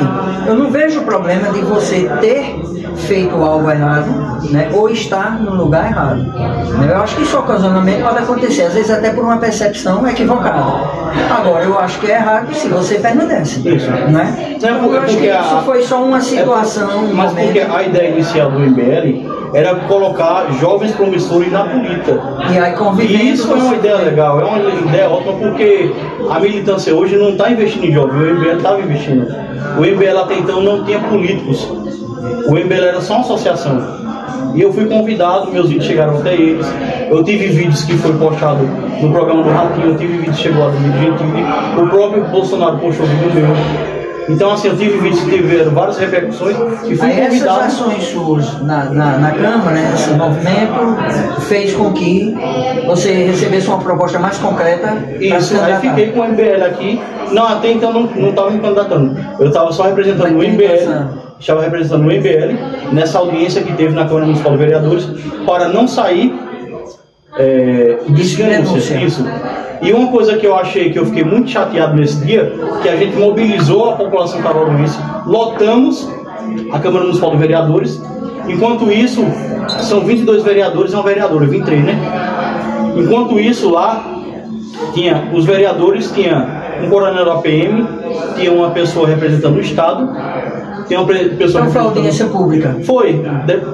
eu não vejo o problema de você ter feito algo errado, né, ou estar no lugar errado. Né? Eu acho que isso ocasionalmente pode acontecer, às vezes até por uma percepção equivocada. Agora, eu acho que é errado se você permanece. Isso. Né? Não, Então, eu acho que isso foi só uma situação. Mas porque a ideia inicial do MBL era colocar jovens promissores na política. E aí convivendo. E isso é uma ideia legal, é uma ideia ótima, porque a militância hoje não está investindo em jovens, o MBL estava investindo. O MBL até então não tinha políticos, o MBL era só uma associação. E eu fui convidado, meus vídeos chegaram até eles. Eu tive vídeos que foi postado no programa do Ratinho, eu tive vídeos que chegou lá do Vídeo Gentili, o próprio Bolsonaro postou vídeo meu. Então, assim, eu tive vídeos que tiveram várias repercussões e fui aí convidado. Essas ações suas na Câmara, né, esse movimento, fez com que você recebesse uma proposta mais concreta. Isso, aí fiquei com o MBL aqui. Não, até então não estava me candidatando. Eu estava só representando o MBL. Estava representando o MBL nessa audiência que teve na Câmara Municipal de Vereadores para não sair de denúncia. Isso. E uma coisa que eu achei, que eu fiquei muito chateado nesse dia, que a gente mobilizou a população caruaruense, lotamos a Câmara Municipal de Vereadores. Enquanto isso, são 22 vereadores e uma vereadora, 23, né? Enquanto isso, lá, tinha os vereadores, tinha um coronel da PM, tinha uma pessoa representando o Estado, tinha uma pessoa então foi audiência pública. Foi,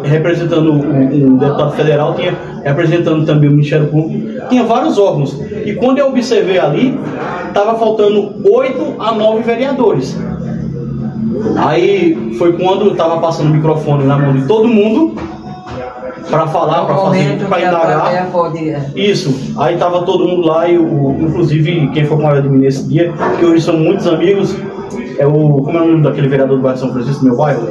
representando um deputado federal, tinha representando também o Ministério Público, tinha vários órgãos. E quando eu observei ali, estava faltando 8 a 9 vereadores. Aí foi quando eu estava passando o microfone na mão de todo mundo para falar, para fazer, para indagar. Isso. Aí estava todo mundo lá e inclusive quem foi com a de mim nesse dia, que hoje são muitos amigos, como é o nome daquele vereador do bairro São Francisco, do meu bairro?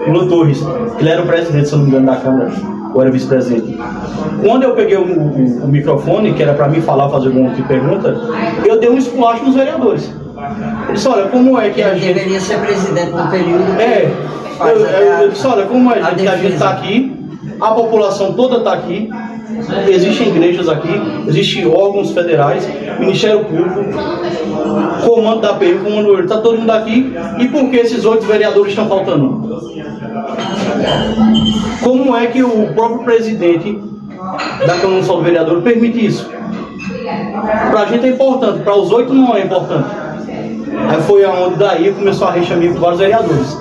Lula Torres. Ele era o presidente, se não me engano, da Câmara, ou era vice-presidente. Quando eu peguei o microfone, que era para mim falar, fazer alguma outra pergunta, eu dei um esculacho nos vereadores. Ele disse, olha, como é que a gente... deveria ser presidente no período... Eu disse, olha, como é que a gente está aqui, a população toda está aqui, existem igrejas aqui, existem órgãos federais, Ministério Público, comando da PM, comando está todo mundo aqui, e por que esses 8 vereadores estão faltando? Como é que o próprio presidente da Câmara Municipal do Vereador permite isso? Para a gente é importante, para os 8 não é importante. Aí foi aonde daí começou a rixar com vários vereadores.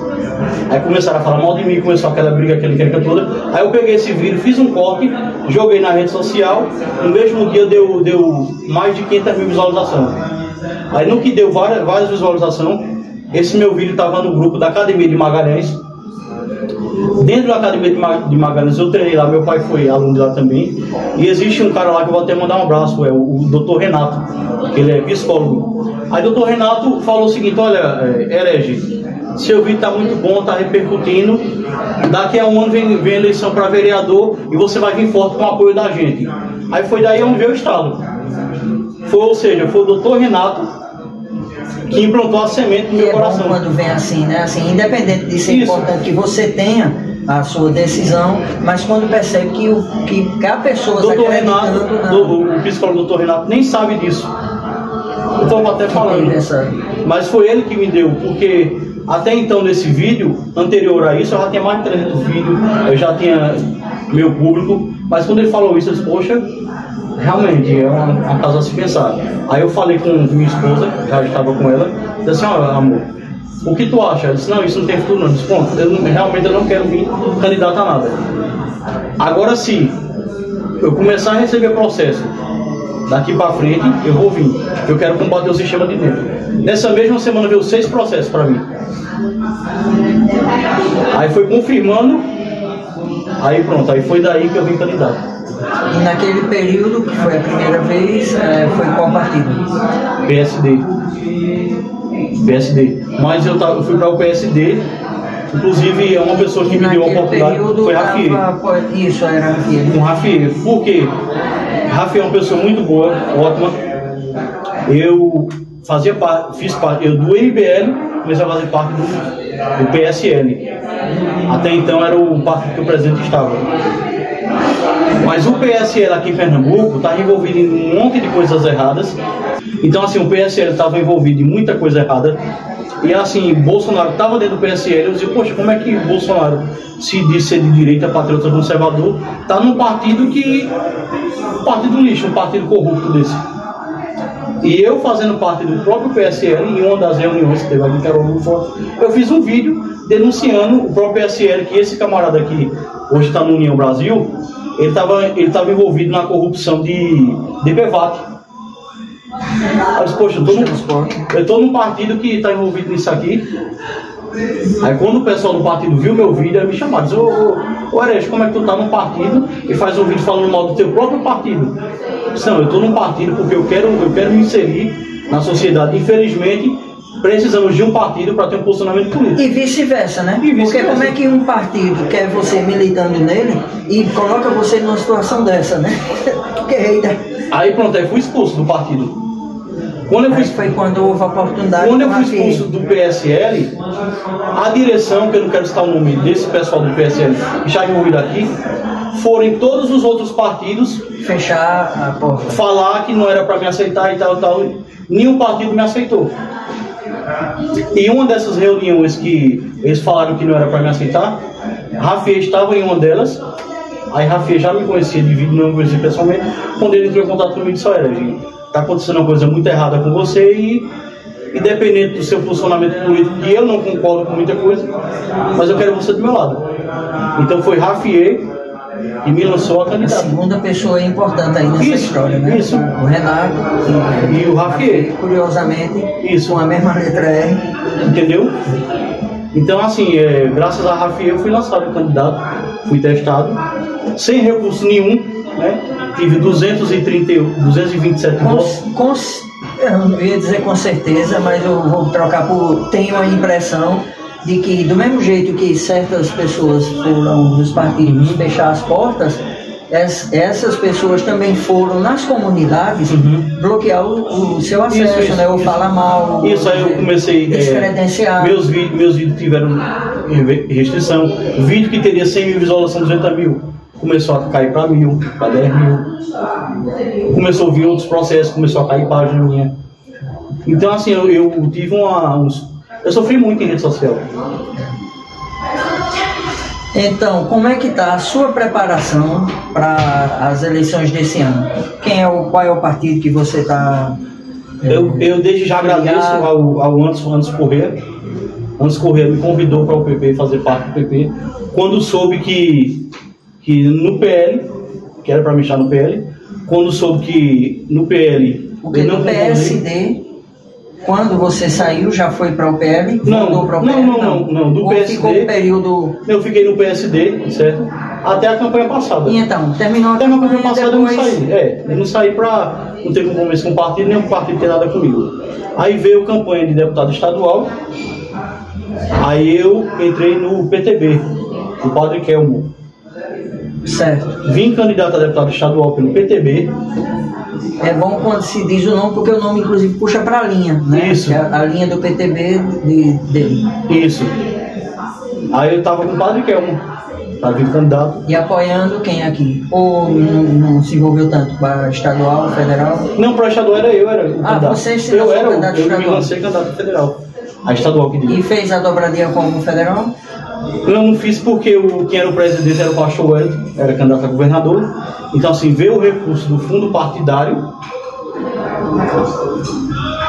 Aí começaram a falar mal de mim, começou aquela briga, aquela encrenca toda. Aí eu peguei esse vídeo, fiz um corte, joguei na rede social. No mesmo dia deu mais de 500 mil visualizações. Aí no que deu várias visualizações, esse meu vídeo estava no grupo da Academia de Magalhães. Dentro da Academia de Magalhães eu treinei lá, meu pai foi aluno de lá também. E existe um cara lá que eu vou até mandar um abraço, é o Dr. Renato, que ele é psicólogo. Aí o Dr. Renato falou o seguinte, olha, herege, seu vídeo está muito bom, está repercutindo, daqui a um ano vem eleição para vereador e você vai vir forte com o apoio da gente. Aí foi daí onde veio o Estado. Ou seja, foi o Dr. Renato que implantou a semente no meu coração. Quando vem assim, né? Assim, independente de ser importante que você tenha a sua decisão, mas quando percebe que a pessoa está acreditando... O psicólogo Dr. Renato nem sabe disso. Eu estou até falando. Mas foi ele que me deu, porque até então nesse vídeo, anterior a isso, eu já tinha mais de 300 vídeos, eu já tinha meu público, mas quando ele falou isso, eu disse, poxa, realmente é uma causa a se pensar. Aí eu falei com minha esposa, já estava com ela, disse assim, ó, amor, o que tu acha? Ela disse, não, isso não tem futuro não. Eu disse, pronto, realmente eu não quero vir candidato a nada. Agora sim, eu começar a receber processo, daqui para frente eu vou vir. Eu quero combater o sistema de dentro. Nessa mesma semana veio 6 processos para mim. Aí foi confirmando, aí pronto, aí foi daí que eu vim candidato. E naquele período, que foi a primeira vez, foi qual partido? PSD. Mas eu fui para o PSD, inclusive é uma pessoa que me deu a oportunidade, foi Rafier. Isso, era Rafier. Com Rafier. Por quê? Rafier é uma pessoa muito boa, ótima. Eu fiz parte do MBL, comecei a fazer parte do PSL. Até então era o partido que o presidente estava. Mas o PSL aqui em Pernambuco está envolvido em um monte de coisas erradas. Então assim, o PSL estava envolvido em muita coisa errada. E assim, Bolsonaro estava dentro do PSL, eu dizia, poxa, como é que Bolsonaro se diz ser de direita, patriota, conservador, está num partido que... um partido lixo, um partido corrupto desse. E eu fazendo parte do próprio PSL, em uma das reuniões que teve aqui em Carolina, eu fiz um vídeo denunciando o próprio PSL, que esse camarada aqui, hoje está no União Brasil, ele estava envolvido na corrupção de PVAT. Aí, poxa, eu estou num partido que está envolvido nisso aqui. Aí quando o pessoal do partido viu meu vídeo, aí me chamaram, disse, ô Erez, como é que tu tá num partido e faz um vídeo falando mal do teu próprio partido? Eu disse, não, eu estou num partido porque eu quero me inserir na sociedade. Infelizmente, precisamos de um partido para ter um posicionamento político. E vice-versa, né? Porque como é que um partido quer você militando nele e coloca você numa situação dessa, né? Aí pronto, aí fui expulso do partido. Foi quando houve a oportunidade. Quando eu fui expulso do PSL, a direção, que eu não quero citar o nome desse pessoal do PSL, que já envolvido aqui, foram em todos os outros partidos fechar a porta, falar que não era para me aceitar e tal, tal. Nenhum partido me aceitou. E uma dessas reuniões que eles falaram que não era para me aceitar, Rafael estava em uma delas. Aí Rafael já me conhecia de vídeo, não me conhecia pessoalmente. Quando ele entrou em contato comigo, disse, olha, está acontecendo uma coisa muito errada com você e independente do seu posicionamento político, que eu não concordo com muita coisa, mas eu quero você do meu lado. Então foi Rafael que me lançou a candidata. A segunda pessoa importante aí nessa história, né? Isso. O Renato e o Rafael. Curiosamente, isso. Com a mesma letra R. Entendeu? Então, assim, graças a Rafael eu fui lançado candidato, fui testado, sem recurso nenhum, né? Tive 227 votos. Eu não ia dizer com certeza, mas eu vou trocar por... Tenho a impressão de que, do mesmo jeito que certas pessoas foram nos partidos fechar as portas, essas pessoas também foram nas comunidades bloquear o seu acesso, né? Ou falar mal. Isso, aí eu comecei descredenciar. Meus vídeos tiveram restrição. Vídeo que teria 100 mil visualizações, 200 mil, começou a cair para 1000, para 10 mil. Começou a vir outros processos, começou a cair página minha. Então, assim, eu tive eu sofri muito em rede social. Então, como é que está a sua preparação para as eleições desse ano? Qual é o partido que você está... Eu desde já agradeço ao Anderson Corrêa. Anderson Corrêa me convidou para o PP, fazer parte do PP. Quando soube que no PL, que era para me deixar no PL, quando soube que no PL... Porque no PSD... Quando você saiu, já foi para o PL? Não, do PSD. Ficou um período... Eu fiquei no PSD, certo? Até a campanha passada. E então, terminou a campanha passada, depois... eu não saí. Eu não saí para não ter compromisso com o partido, nem o partido ter nada comigo. Aí veio a campanha de deputado estadual. Aí eu entrei no PTB, o Padre Kelmo. Certo. Vim candidato a deputado estadual pelo PTB. É bom quando se diz o nome, porque o nome inclusive puxa para a linha, né? Isso. É a linha do PTB dele. Isso. Aí eu estava com o Padre Kelmo, para vir candidato. E apoiando quem aqui? Ou não se envolveu tanto para estadual, federal? Não, para estadual era o candidato. Você se lançou candidato estadual? Eu me lancei candidato federal. A estadual que deu. E fez a dobradinha com o federal? Eu não fiz porque quem era o presidente era o pastor Wellington, era candidato a governador. Então, assim, veio o recurso do fundo partidário.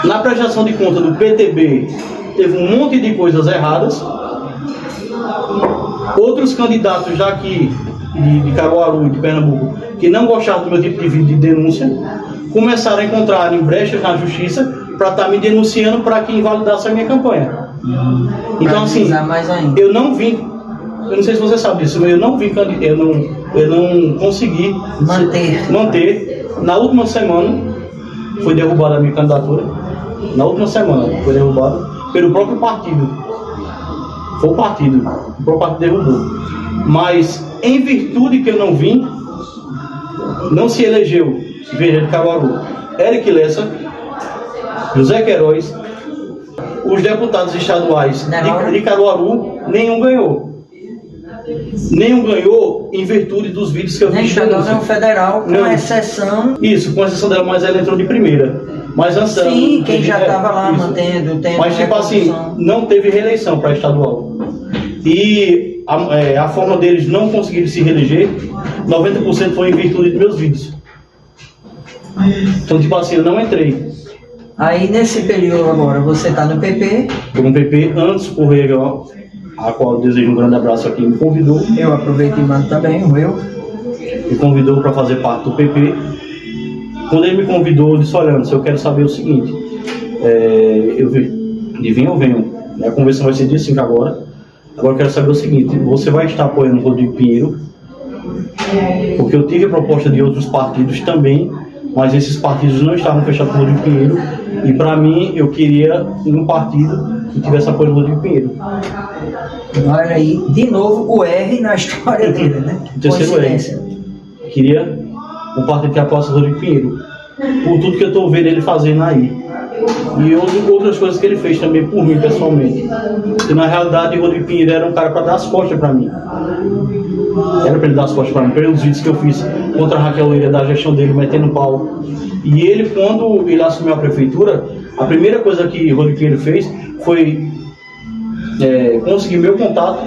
Na prestação de conta do PTB, teve um monte de coisas erradas. Outros candidatos já aqui, de Caruaru e de Pernambuco, que não gostavam do meu tipo de vídeo de denúncia, começaram a encontrar brechas na justiça para estar me denunciando para que invalidasse a minha campanha. Então, assim, eu não vim, eu não sei se você sabe disso, mas eu não consegui manter. Na última semana foi derrubada a minha candidatura. Na última semana foi derrubada pelo próprio partido. Foi o próprio partido derrubou. Mas em virtude que eu não vim, não se elegeu vereador de Caruaru Eric Lessa, José Queiroz. Os deputados estaduais de Caruaru, nenhum ganhou. Nenhum ganhou em virtude dos vídeos que eu vi. Nem estadual, nem federal, com exceção... Isso, com exceção dela, mas ela entrou de primeira. Mas antes dela, sim, quem já estava lá isso. Mantendo, tendo. Mas tipo assim, não teve reeleição para estadual. E a forma deles não conseguirem se reeleger, 90% foi em virtude dos meus vídeos. Então tipo assim, eu não entrei. Aí nesse período agora, você está no PP? Estou no PP, antes o Correia, a qual eu desejo um grande abraço aqui, me convidou. Eu aproveito e mando também o meu. Me convidou para fazer parte do PP. Quando ele me convidou, eu disse, olha, eu quero saber o seguinte, de vem ou venho, a convenção vai ser dia 5 agora eu quero saber o seguinte, você vai estar apoiando o Rodrigo Pinheiro, porque eu tive a proposta de outros partidos também, mas esses partidos não estavam fechados com o Rodrigo Pinheiro, e para mim, eu queria um partido que tivesse apoio do Rodrigo Pinheiro. Olha aí, de novo o R na história dele, né? O terceiro R. Queria um partido que apoiasse o Rodrigo Pinheiro, por tudo que eu estou vendo ele fazendo aí. E outras coisas que ele fez também por mim, pessoalmente. Porque na realidade o Rodrigo Pinheiro era um cara para dar as costas para mim. Era para ele dar as costas para mim, pelos vídeos que eu fiz contra a Raquel Leira, da gestão dele, metendo pau. E ele, quando ele assumiu a prefeitura, a primeira coisa que o Rodrigo Pinheiro fez foi conseguir meu contato,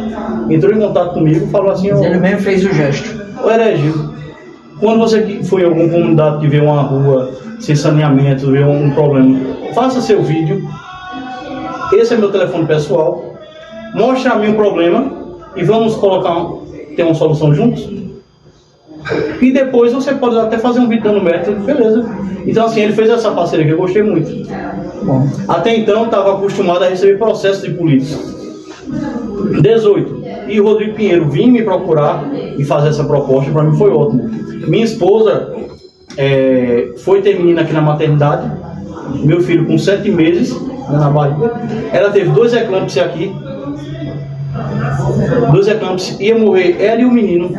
entrou em contato comigo e falou assim... Ele mesmo fez o gesto. Ô Herégio, quando você foi em alguma comunidade que vê uma rua sem saneamento, vê um problema, faça seu vídeo, esse é meu telefone pessoal, mostre a mim o problema e vamos ter uma solução juntos. E depois você pode até fazer um vídeo dando método, beleza. Então assim, ele fez essa parceria que eu gostei muito. Bom. Até então estava acostumado a receber processos de políticos. 18. E o Rodrigo Pinheiro vinha me procurar e fazer essa proposta, para mim foi ótimo. Minha esposa foi ter menina aqui na maternidade, meu filho com 7 meses, na barriga, ela teve 2 eclâmpsias aqui, 2 eclâmpsias, ia morrer ela e o menino.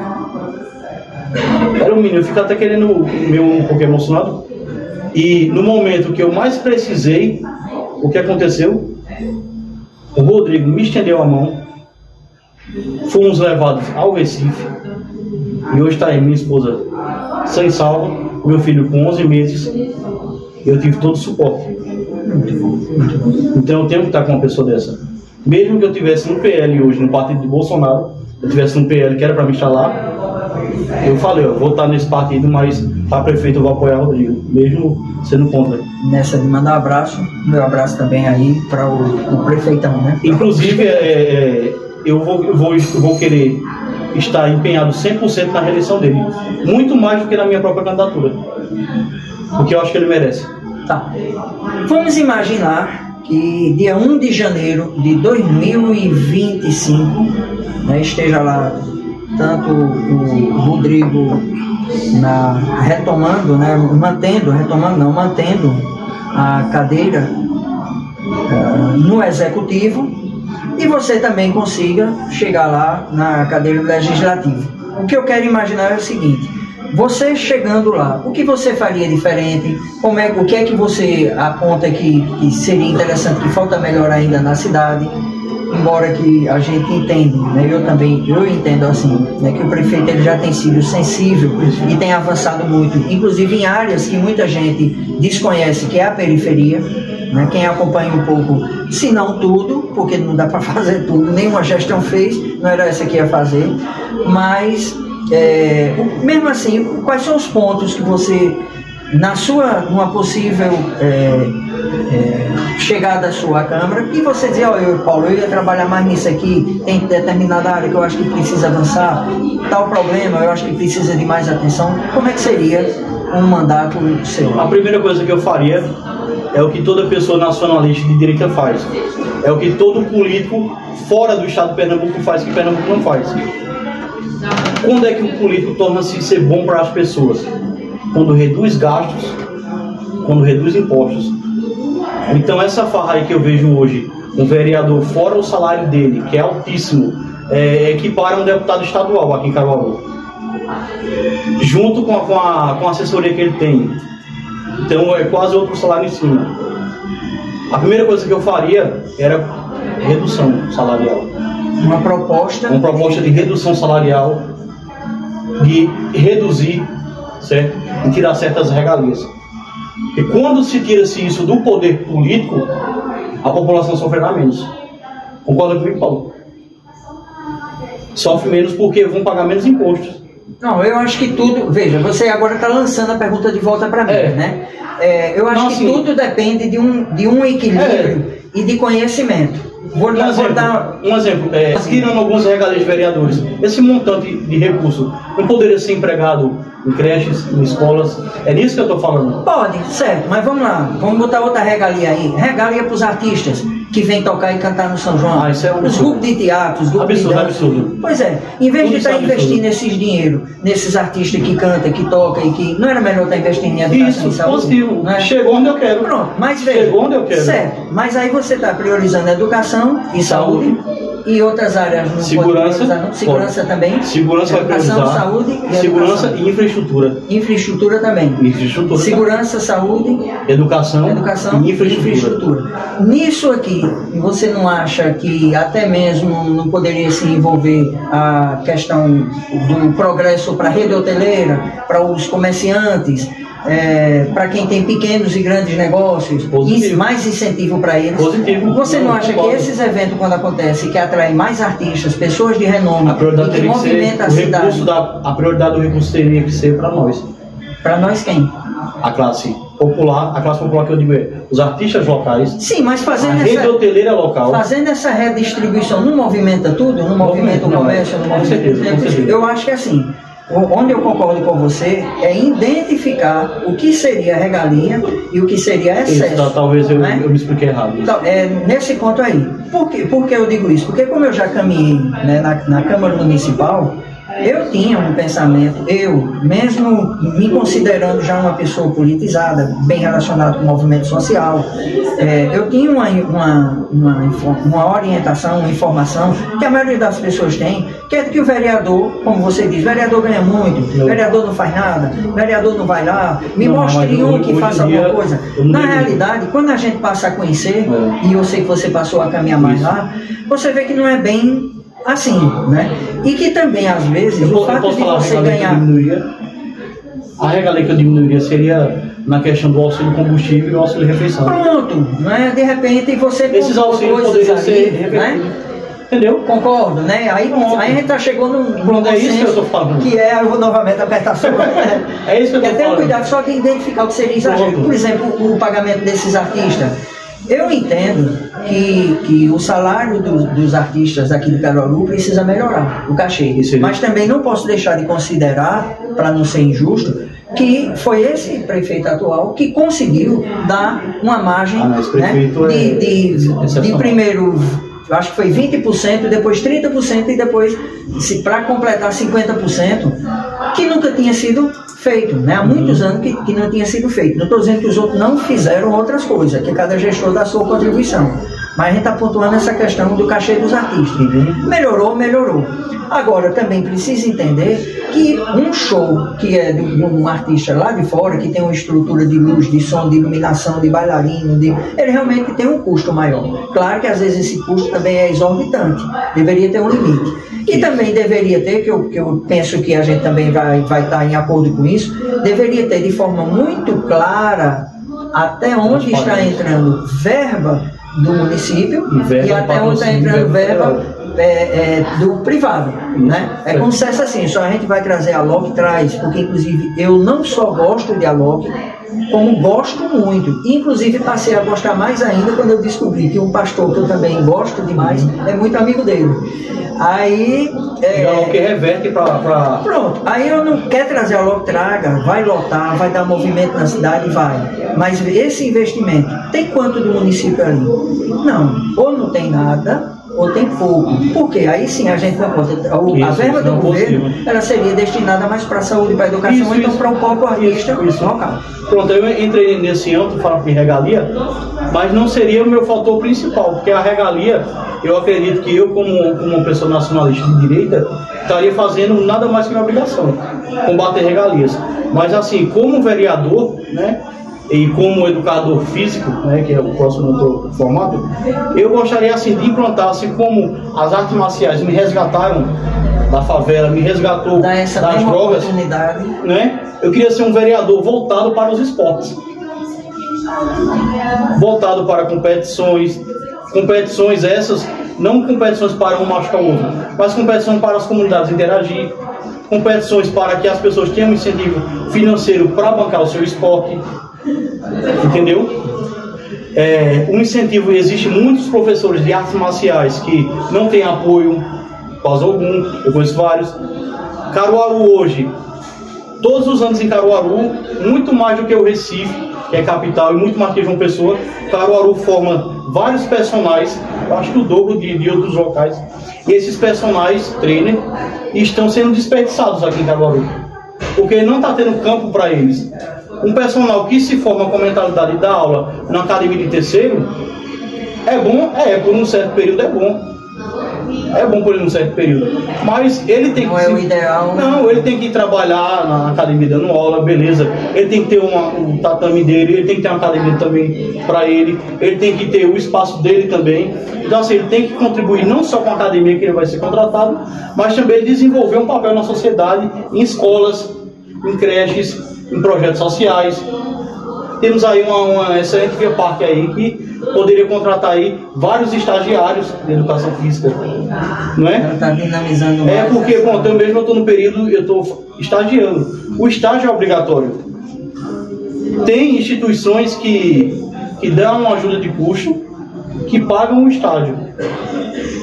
Era um menino, eu fico até querendo um pouco emocionado. E no momento que eu mais precisei, o que aconteceu? O Rodrigo me estendeu a mão, fomos levados ao Recife, e hoje está aí minha esposa sem salvo, meu filho com 11 meses, eu tive todo o suporte. Então eu tenho que estar com uma pessoa dessa. Mesmo que eu tivesse no PL hoje, no partido de Bolsonaro, eu tivesse no PL que era para me instalar, eu falei, eu vou estar nesse partido, mas para prefeito eu vou apoiar o Rodrigo, mesmo sendo contra. Nessa de mandar um abraço, meu abraço também aí para o prefeitão, né? Inclusive, eu vou querer estar empenhado 100% na reeleição dele, muito mais do que na minha própria candidatura, porque eu acho que ele merece. Tá. Vamos imaginar que dia 1 de janeiro de 2025, né, esteja lá tanto o Rodrigo mantendo a cadeira no executivo, e você também consiga chegar lá na cadeira legislativa. O que eu quero imaginar é o seguinte: você chegando lá, o que você faria diferente? O que é que você aponta que seria interessante, que falta melhor ainda na cidade? Embora que a gente entenda, né, eu entendo assim, né, que o prefeito ele já tem sido sensível e tem avançado muito, inclusive em áreas que muita gente desconhece, que é a periferia, né, quem acompanha um pouco, se não tudo, porque não dá para fazer tudo, nenhuma gestão fez, não era essa que ia fazer, mas mesmo assim, quais são os pontos que você, numa possível chegada sua à Câmara, e você dizer, Paulo, eu ia trabalhar mais nisso aqui, tem determinada área que eu acho que precisa avançar, tal problema, eu acho que precisa de mais atenção, como é que seria um mandato seu? A primeira coisa que eu faria é o que toda pessoa nacionalista de direita faz, é o que todo político fora do estado de Pernambuco faz, que Pernambuco não faz. Quando é que o político torna-se ser bom para as pessoas? Quando reduz gastos, quando reduz impostos. Então essa farra aí que eu vejo hoje, um vereador fora o salário dele, que é altíssimo, equipara um deputado estadual aqui em Caruaru, junto com a assessoria que ele tem. Então é quase outro salário em cima. A primeira coisa que eu faria era redução salarial. Uma proposta de redução salarial, de reduzir, certo? E tirar certas regalias. E quando se tira-se isso do poder político, a população sofrerá menos. Concorda comigo, Paulo? Sofre menos porque vão pagar menos impostos. Não, eu acho que tudo... Veja, você agora está lançando a pergunta de volta para mim, né? Eu acho que tudo depende de um equilíbrio e de conhecimento. Vou dar um exemplo. Tirando alguns regalias de vereadores, esse montante de recurso não poderia ser empregado em creches, em escolas? É nisso que eu estou falando? Pode, certo, mas vamos lá. Vamos botar outra regalia aí. Regalia para os artistas que vêm tocar e cantar no São João. Isso é um os grupos de teatro, os grupos de dança. Absurdo. Pois é, em vez de estar investindo esses dinheiro nesses artistas que cantam, que tocam e que... Não era melhor estar investindo em educação e saúde? Positivo. Né? Chegou onde eu quero. Pronto, mas veja, chegou onde eu quero. Certo, mas aí você está priorizando a educação e saúde e outras áreas não segurança, pode priorizar, segurança também. Segurança educação, vai priorizar. Saúde e segurança educação. E infraestrutura. Infraestrutura também. Infraestrutura. Segurança, saúde, educação e infraestrutura. Nisso aqui, você não acha que até mesmo não poderia se envolver a questão do progresso para a rede hoteleira, para os comerciantes, para quem tem pequenos e grandes negócios, mais incentivo para eles? Positivo. Você não acha que esses eventos, quando acontecem, que atraem mais artistas, pessoas de renome, e que movimentam a cidade? A prioridade do recurso teria que ser para nós. Para nós quem? A classe popular que eu digo os artistas locais. Sim, mas fazendo a rede hoteleira local. Fazendo essa redistribuição, não movimenta tudo? Não movimenta o comércio? Não movimenta certeza. Eu acho que assim, onde eu concordo com você é identificar o que seria regalia e o que seria excesso. Talvez eu me expliquei errado. Então, nesse ponto aí. Por que eu digo isso? Porque como eu já caminhei, né, na Câmara Municipal, eu tinha um pensamento, mesmo me considerando já uma pessoa politizada, bem relacionada com o movimento social, eu tinha uma orientação, uma informação que a maioria das pessoas tem, que é que o vereador, como você diz, vereador ganha muito, vereador não faz nada, vereador não vai lá, mostre um que faça alguma coisa. Na realidade, quando a gente passa a conhecer, e eu sei que você passou a caminhar mais lá, você vê que não é bem assim, né? E que também, às vezes, o fato de você ganhar... A regalia que eu diminuiria seria na questão do auxílio combustível e do auxílio refeição. Pronto, né? De repente você... Esses auxílios poderiam ser, né? Entendeu? Concordo, né? Aí a gente tá chegando num é isso que eu tô falando. Que eu vou novamente apertar sua mão, né? É isso que eu tô falando. Ter cuidado só de identificar o que seria exagero. Por exemplo, o pagamento desses artistas. Eu entendo que o salário dos artistas aqui de Caruaru precisa melhorar, o cachê. Mas também não posso deixar de considerar, para não ser injusto, que foi esse prefeito atual que conseguiu dar uma margem, né, de primeiro, eu acho que foi 20%, depois 30% e depois, para completar 50%, que nunca tinha sido feito, né? Há muitos anos que não tinha sido feito. Não estou dizendo que os outros não fizeram outras coisas, que cada gestor dá a sua contribuição. Mas a gente está pontuando essa questão do cachê dos artistas. Melhorou. Agora, também precisa entender que um show que é de um artista lá de fora, que tem uma estrutura de luz, de som, de iluminação, de bailarino, ele realmente tem um custo maior. Claro que às vezes esse custo também é exorbitante, deveria ter um limite. E também deveria ter, que eu penso que a gente também vai estar em acordo com isso, deveria ter de forma muito clara até onde está entrando verba do município e até onde está entrando verba do privado, né? É como se fosse assim, só a gente vai trazer a LOC, traz, porque inclusive eu não só gosto de LOC, como gosto muito, inclusive passei a gostar mais ainda quando eu descobri que um pastor que eu também gosto demais é muito amigo dele. Aí o que reverte para... Pronto, aí eu não quero trazer a LOC, traga, vai lotar, vai dar movimento na cidade, vai. Mas esse investimento, tem quanto do município ali? Não, ou não tem nada, ou tem pouco. Por quê? Aí sim a gente não conta. A verba do governo, ela seria destinada mais para a saúde, para a educação, então para o próprio artista local. Pronto, eu entrei nesse âmbito, falo de regalia, mas não seria o meu fator principal, porque a regalia, eu acredito que eu, como uma pessoa nacionalista de direita, estaria fazendo nada mais que uma obrigação, combater regalias. Mas assim, como vereador, né, e como educador físico, né, que é o próximo formato, eu gostaria assim de implantar, assim como as artes marciais me resgataram da favela, me resgatou das drogas, né? Eu queria ser um vereador voltado para os esportes. voltado para competições essas, não competições para um machucar o outro, mas competições para as comunidades interagir, competições para que as pessoas tenham um incentivo financeiro para bancar o seu esporte, entendeu? Um incentivo, existe muitos professores de artes marciais que não têm apoio, quase algum, eu conheço vários. Caruaru hoje, todos os anos em Caruaru, muito mais do que o Recife, que é capital, e muito mais que João Pessoa, Caruaru forma vários personagens, eu acho que o dobro de outros locais, e esses personagens, trainer, estão sendo desperdiçados aqui em Caruaru, porque não está tendo campo para eles. Um personal que se forma com a mentalidade da aula na academia de terceiro, é bom, por um certo período é bom. É bom por ele num certo período. Mas ele tem que... Não é o ideal. Não, ele tem que trabalhar na academia dando aula, beleza. Ele tem que ter um tatame dele, ele tem que ter uma academia também para ele. Ele tem que ter o espaço dele também. Então assim, ele tem que contribuir não só com a academia que ele vai ser contratado, mas também desenvolver um papel na sociedade, em escolas, em creches, em projetos sociais. Temos aí uma excelente via parque aí que poderia contratar aí vários estagiários de educação física, não é? Está dinamizando mais. Porque, bom, eu mesmo estou no período, eu estou estagiando. O estágio é obrigatório. Tem instituições que dão uma ajuda de custo, que pagam o estágio.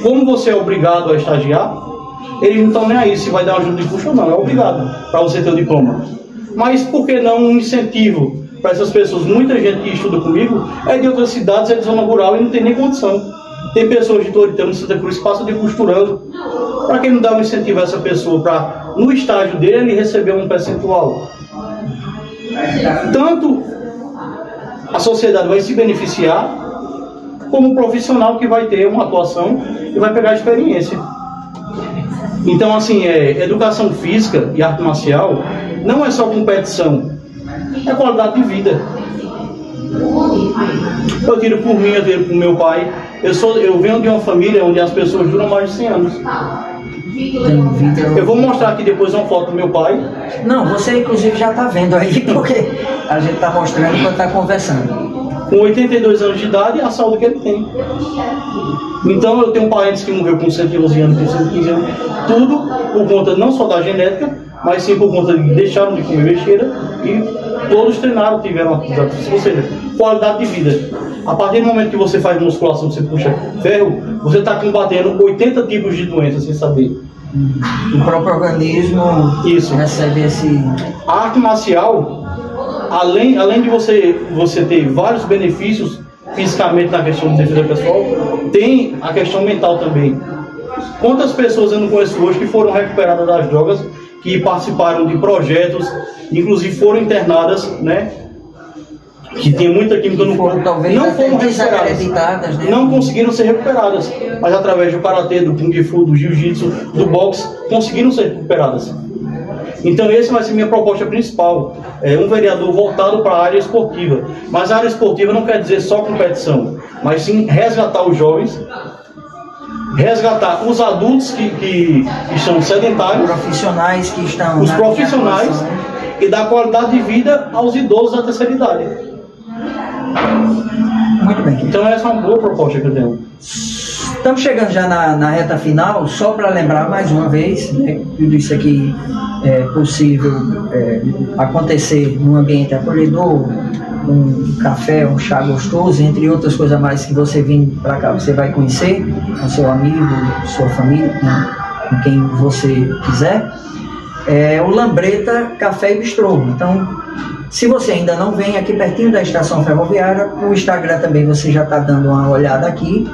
Como você é obrigado a estagiar, eles não estão nem aí se vai dar ajuda de custo ou não, é obrigado para você ter o diploma. Mas por que não um incentivo para essas pessoas? Muita gente que estuda comigo é de outras cidades, é de zona rural e não tem nem condição. Tem pessoas de Toritama, de Santa Cruz, que passam de costurando. Para que não dá um incentivo a essa pessoa para, no estágio dele, ele receber um percentual? Tanto a sociedade vai se beneficiar, como o profissional que vai ter uma atuação e vai pegar a experiência. Então, assim, educação física e arte marcial não é só competição, é qualidade de vida. Eu tiro por mim, eu tiro por meu pai. Eu venho de uma família onde as pessoas duram mais de 100 anos. Eu vou mostrar aqui depois uma foto do meu pai. Não, você inclusive já está vendo aí, porque a gente está mostrando quando está conversando. Com 82 anos de idade, a saúde que ele tem. Então eu tenho parentes que morreu com 111 anos, com 115 anos. Tudo por conta não só da genética, mas sim por conta de deixaram de comer besteira e todos treinaram, tiveram atividade. Ou seja, qualidade de vida. A partir do momento que você faz musculação, você puxa ferro, você está combatendo 80 tipos de doenças sem saber. O próprio organismo recebe esse... A arte marcial, além de você ter vários benefícios fisicamente na questão de defesa pessoal, tem a questão mental também. Quantas pessoas eu não conheço hoje que foram recuperadas das drogas, que participaram de projetos, inclusive foram internadas, né? Que tem muita química no corpo, não foram recuperadas, né? Não conseguiram ser recuperadas, mas através do karatê, do kung fu, do jiu-jitsu, do boxe, conseguiram ser recuperadas. Então essa vai ser minha proposta principal, um vereador voltado para a área esportiva. Mas a área esportiva não quer dizer só competição, mas sim resgatar os jovens, resgatar os adultos que estão sedentários, profissionais que estão os profissionais, e dar qualidade de vida aos idosos da terceira idade. Muito bem. Então essa é uma boa proposta que eu tenho. Estamos chegando já na reta final, só para lembrar mais uma vez, né, tudo isso aqui é possível acontecer num ambiente acolhedor, um café, um chá gostoso, entre outras coisas mais que você vindo para cá, você vai conhecer com seu amigo, sua família, com quem você quiser. O Lambreta Café e Bistrô. Então, se você ainda não vem aqui pertinho da estação ferroviária, no Instagram também você já está dando uma olhada aqui.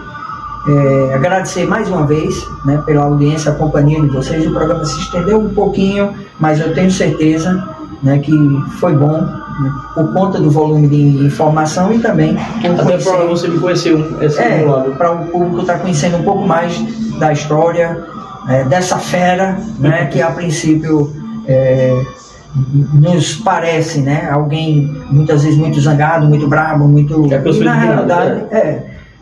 Agradecer mais uma vez, né, pela audiência, a companhia de vocês. O programa se estendeu um pouquinho, mas eu tenho certeza, né, que foi bom, né, por conta do volume de informação e também até para você me conhecer para o público estar conhecendo um pouco mais da história dessa fera, né, que a princípio nos parece, né, alguém muitas vezes muito zangado, muito bravo, muito... E na realidade,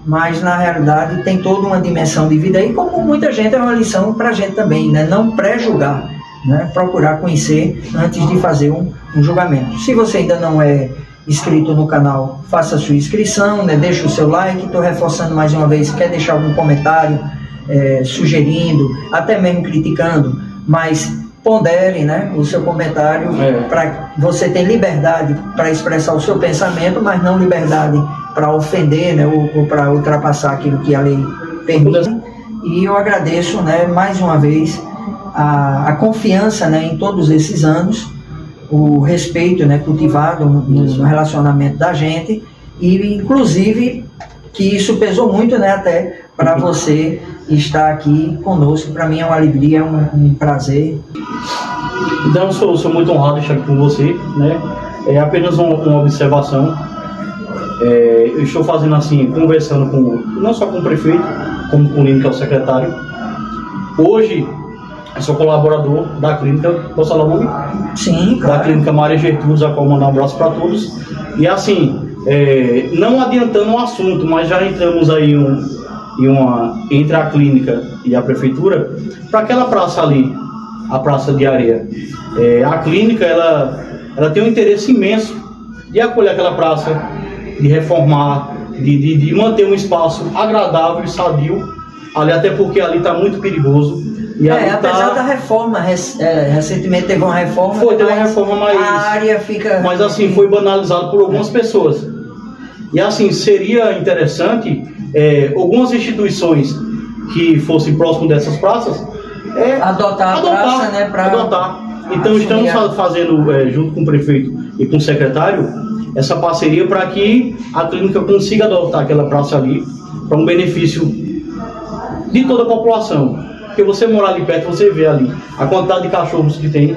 mas na realidade tem toda uma dimensão de vida aí, como muita gente, é uma lição para a gente também, né, não pré-julgar, né, procurar conhecer antes de fazer um julgamento. Se você ainda não é inscrito no canal, faça a sua inscrição, né? Deixa o seu like. Estou reforçando mais uma vez, quer deixar algum comentário, sugerindo, até mesmo criticando, mas pondere, né, o seu comentário, para você ter liberdade para expressar o seu pensamento, mas não liberdade para ofender, né, ou para ultrapassar aquilo que a lei permite. E eu agradeço, né, mais uma vez a confiança, né, em todos esses anos, o respeito, né, cultivado no relacionamento da gente, e inclusive que isso pesou muito, né, até para você estar aqui conosco. Para mim é uma alegria, é um prazer. Então, sou muito honrado de estar aqui com você, né? É apenas uma observação. Eu estou fazendo assim, conversando não só com o prefeito, como com o Lino, que é o secretário. Hoje, eu sou colaborador da clínica, posso falar o nome? Sim, claro. Da clínica Maria Gertrudes, a qual mandar um abraço para todos. E assim, não adiantando o assunto, mas já entramos aí entre a clínica e a prefeitura, para aquela praça ali, a Praça de Areia. A clínica, ela tem um interesse imenso de acolher aquela praça, de reformar, de manter um espaço agradável e sadio ali, até porque ali está muito perigoso. E apesar da reforma, recentemente teve uma reforma. Teve uma reforma, mas a área fica... Mas assim, foi banalizado por algumas pessoas. E assim, seria interessante algumas instituições que fossem próximo dessas praças adotar a praça, né? Adotar. Então estamos fazendo, junto com o prefeito e com o secretário, essa parceria para que a clínica consiga adotar aquela praça ali, para um benefício de toda a população. Porque você morar ali perto, você vê ali a quantidade de cachorros que tem.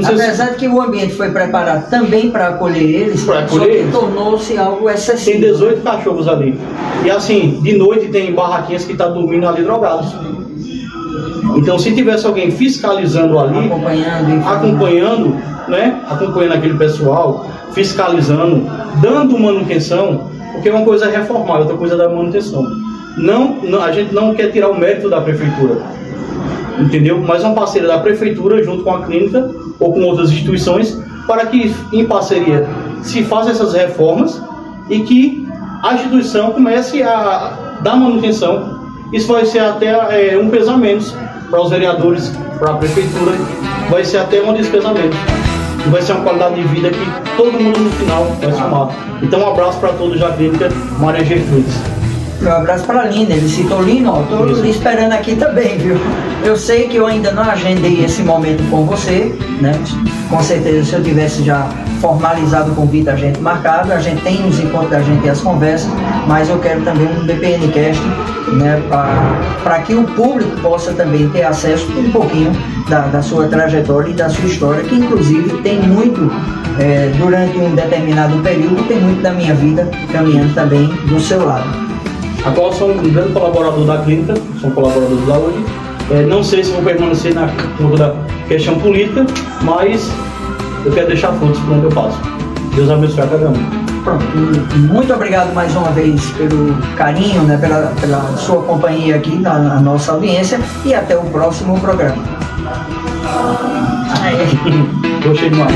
Apesar de que o ambiente foi preparado também para acolher eles, só que tornou-se algo excessivo. Tem 18 cachorros ali. E assim, de noite tem barraquinhas que estão dormindo ali drogados. Então, se tivesse alguém fiscalizando ali, acompanhando, né? Acompanhando aquele pessoal, fiscalizando, dando manutenção, porque uma coisa é reformar, outra coisa é dar manutenção. A gente não quer tirar o mérito da prefeitura, entendeu? Mas uma parceria da prefeitura junto com a clínica ou com outras instituições, para que em parceria se façam essas reformas e que a instituição comece a dar manutenção. Isso vai ser até um peso a menos para os vereadores, para a prefeitura, vai ser até uma despesa a menos. E vai ser uma qualidade de vida que todo mundo no final vai somar. Então, um abraço para todos da clínica Maria Gertrudes. Um abraço para a Lina, ele citou Lina, estou esperando aqui também, viu? Eu sei que eu ainda não agendei esse momento com você, né? Com certeza, se eu tivesse já formalizado o convite, a gente marcado, a gente tem os encontros da gente e as conversas, mas eu quero também um BPNcast, né? Para que o público possa também ter acesso um pouquinho da sua trajetória e da sua história, que inclusive tem muito, durante um determinado período, tem muito da minha vida caminhando também do seu lado. A qual sou um grande colaborador da clínica, sou um colaborador da saúde. Não sei se vou permanecer na da questão política, mas eu quero deixar frutos por onde eu passo. Deus abençoe a cada um. Pronto. Muito obrigado mais uma vez pelo carinho, né, pela sua companhia aqui na nossa audiência, e até o próximo programa. Gostei demais.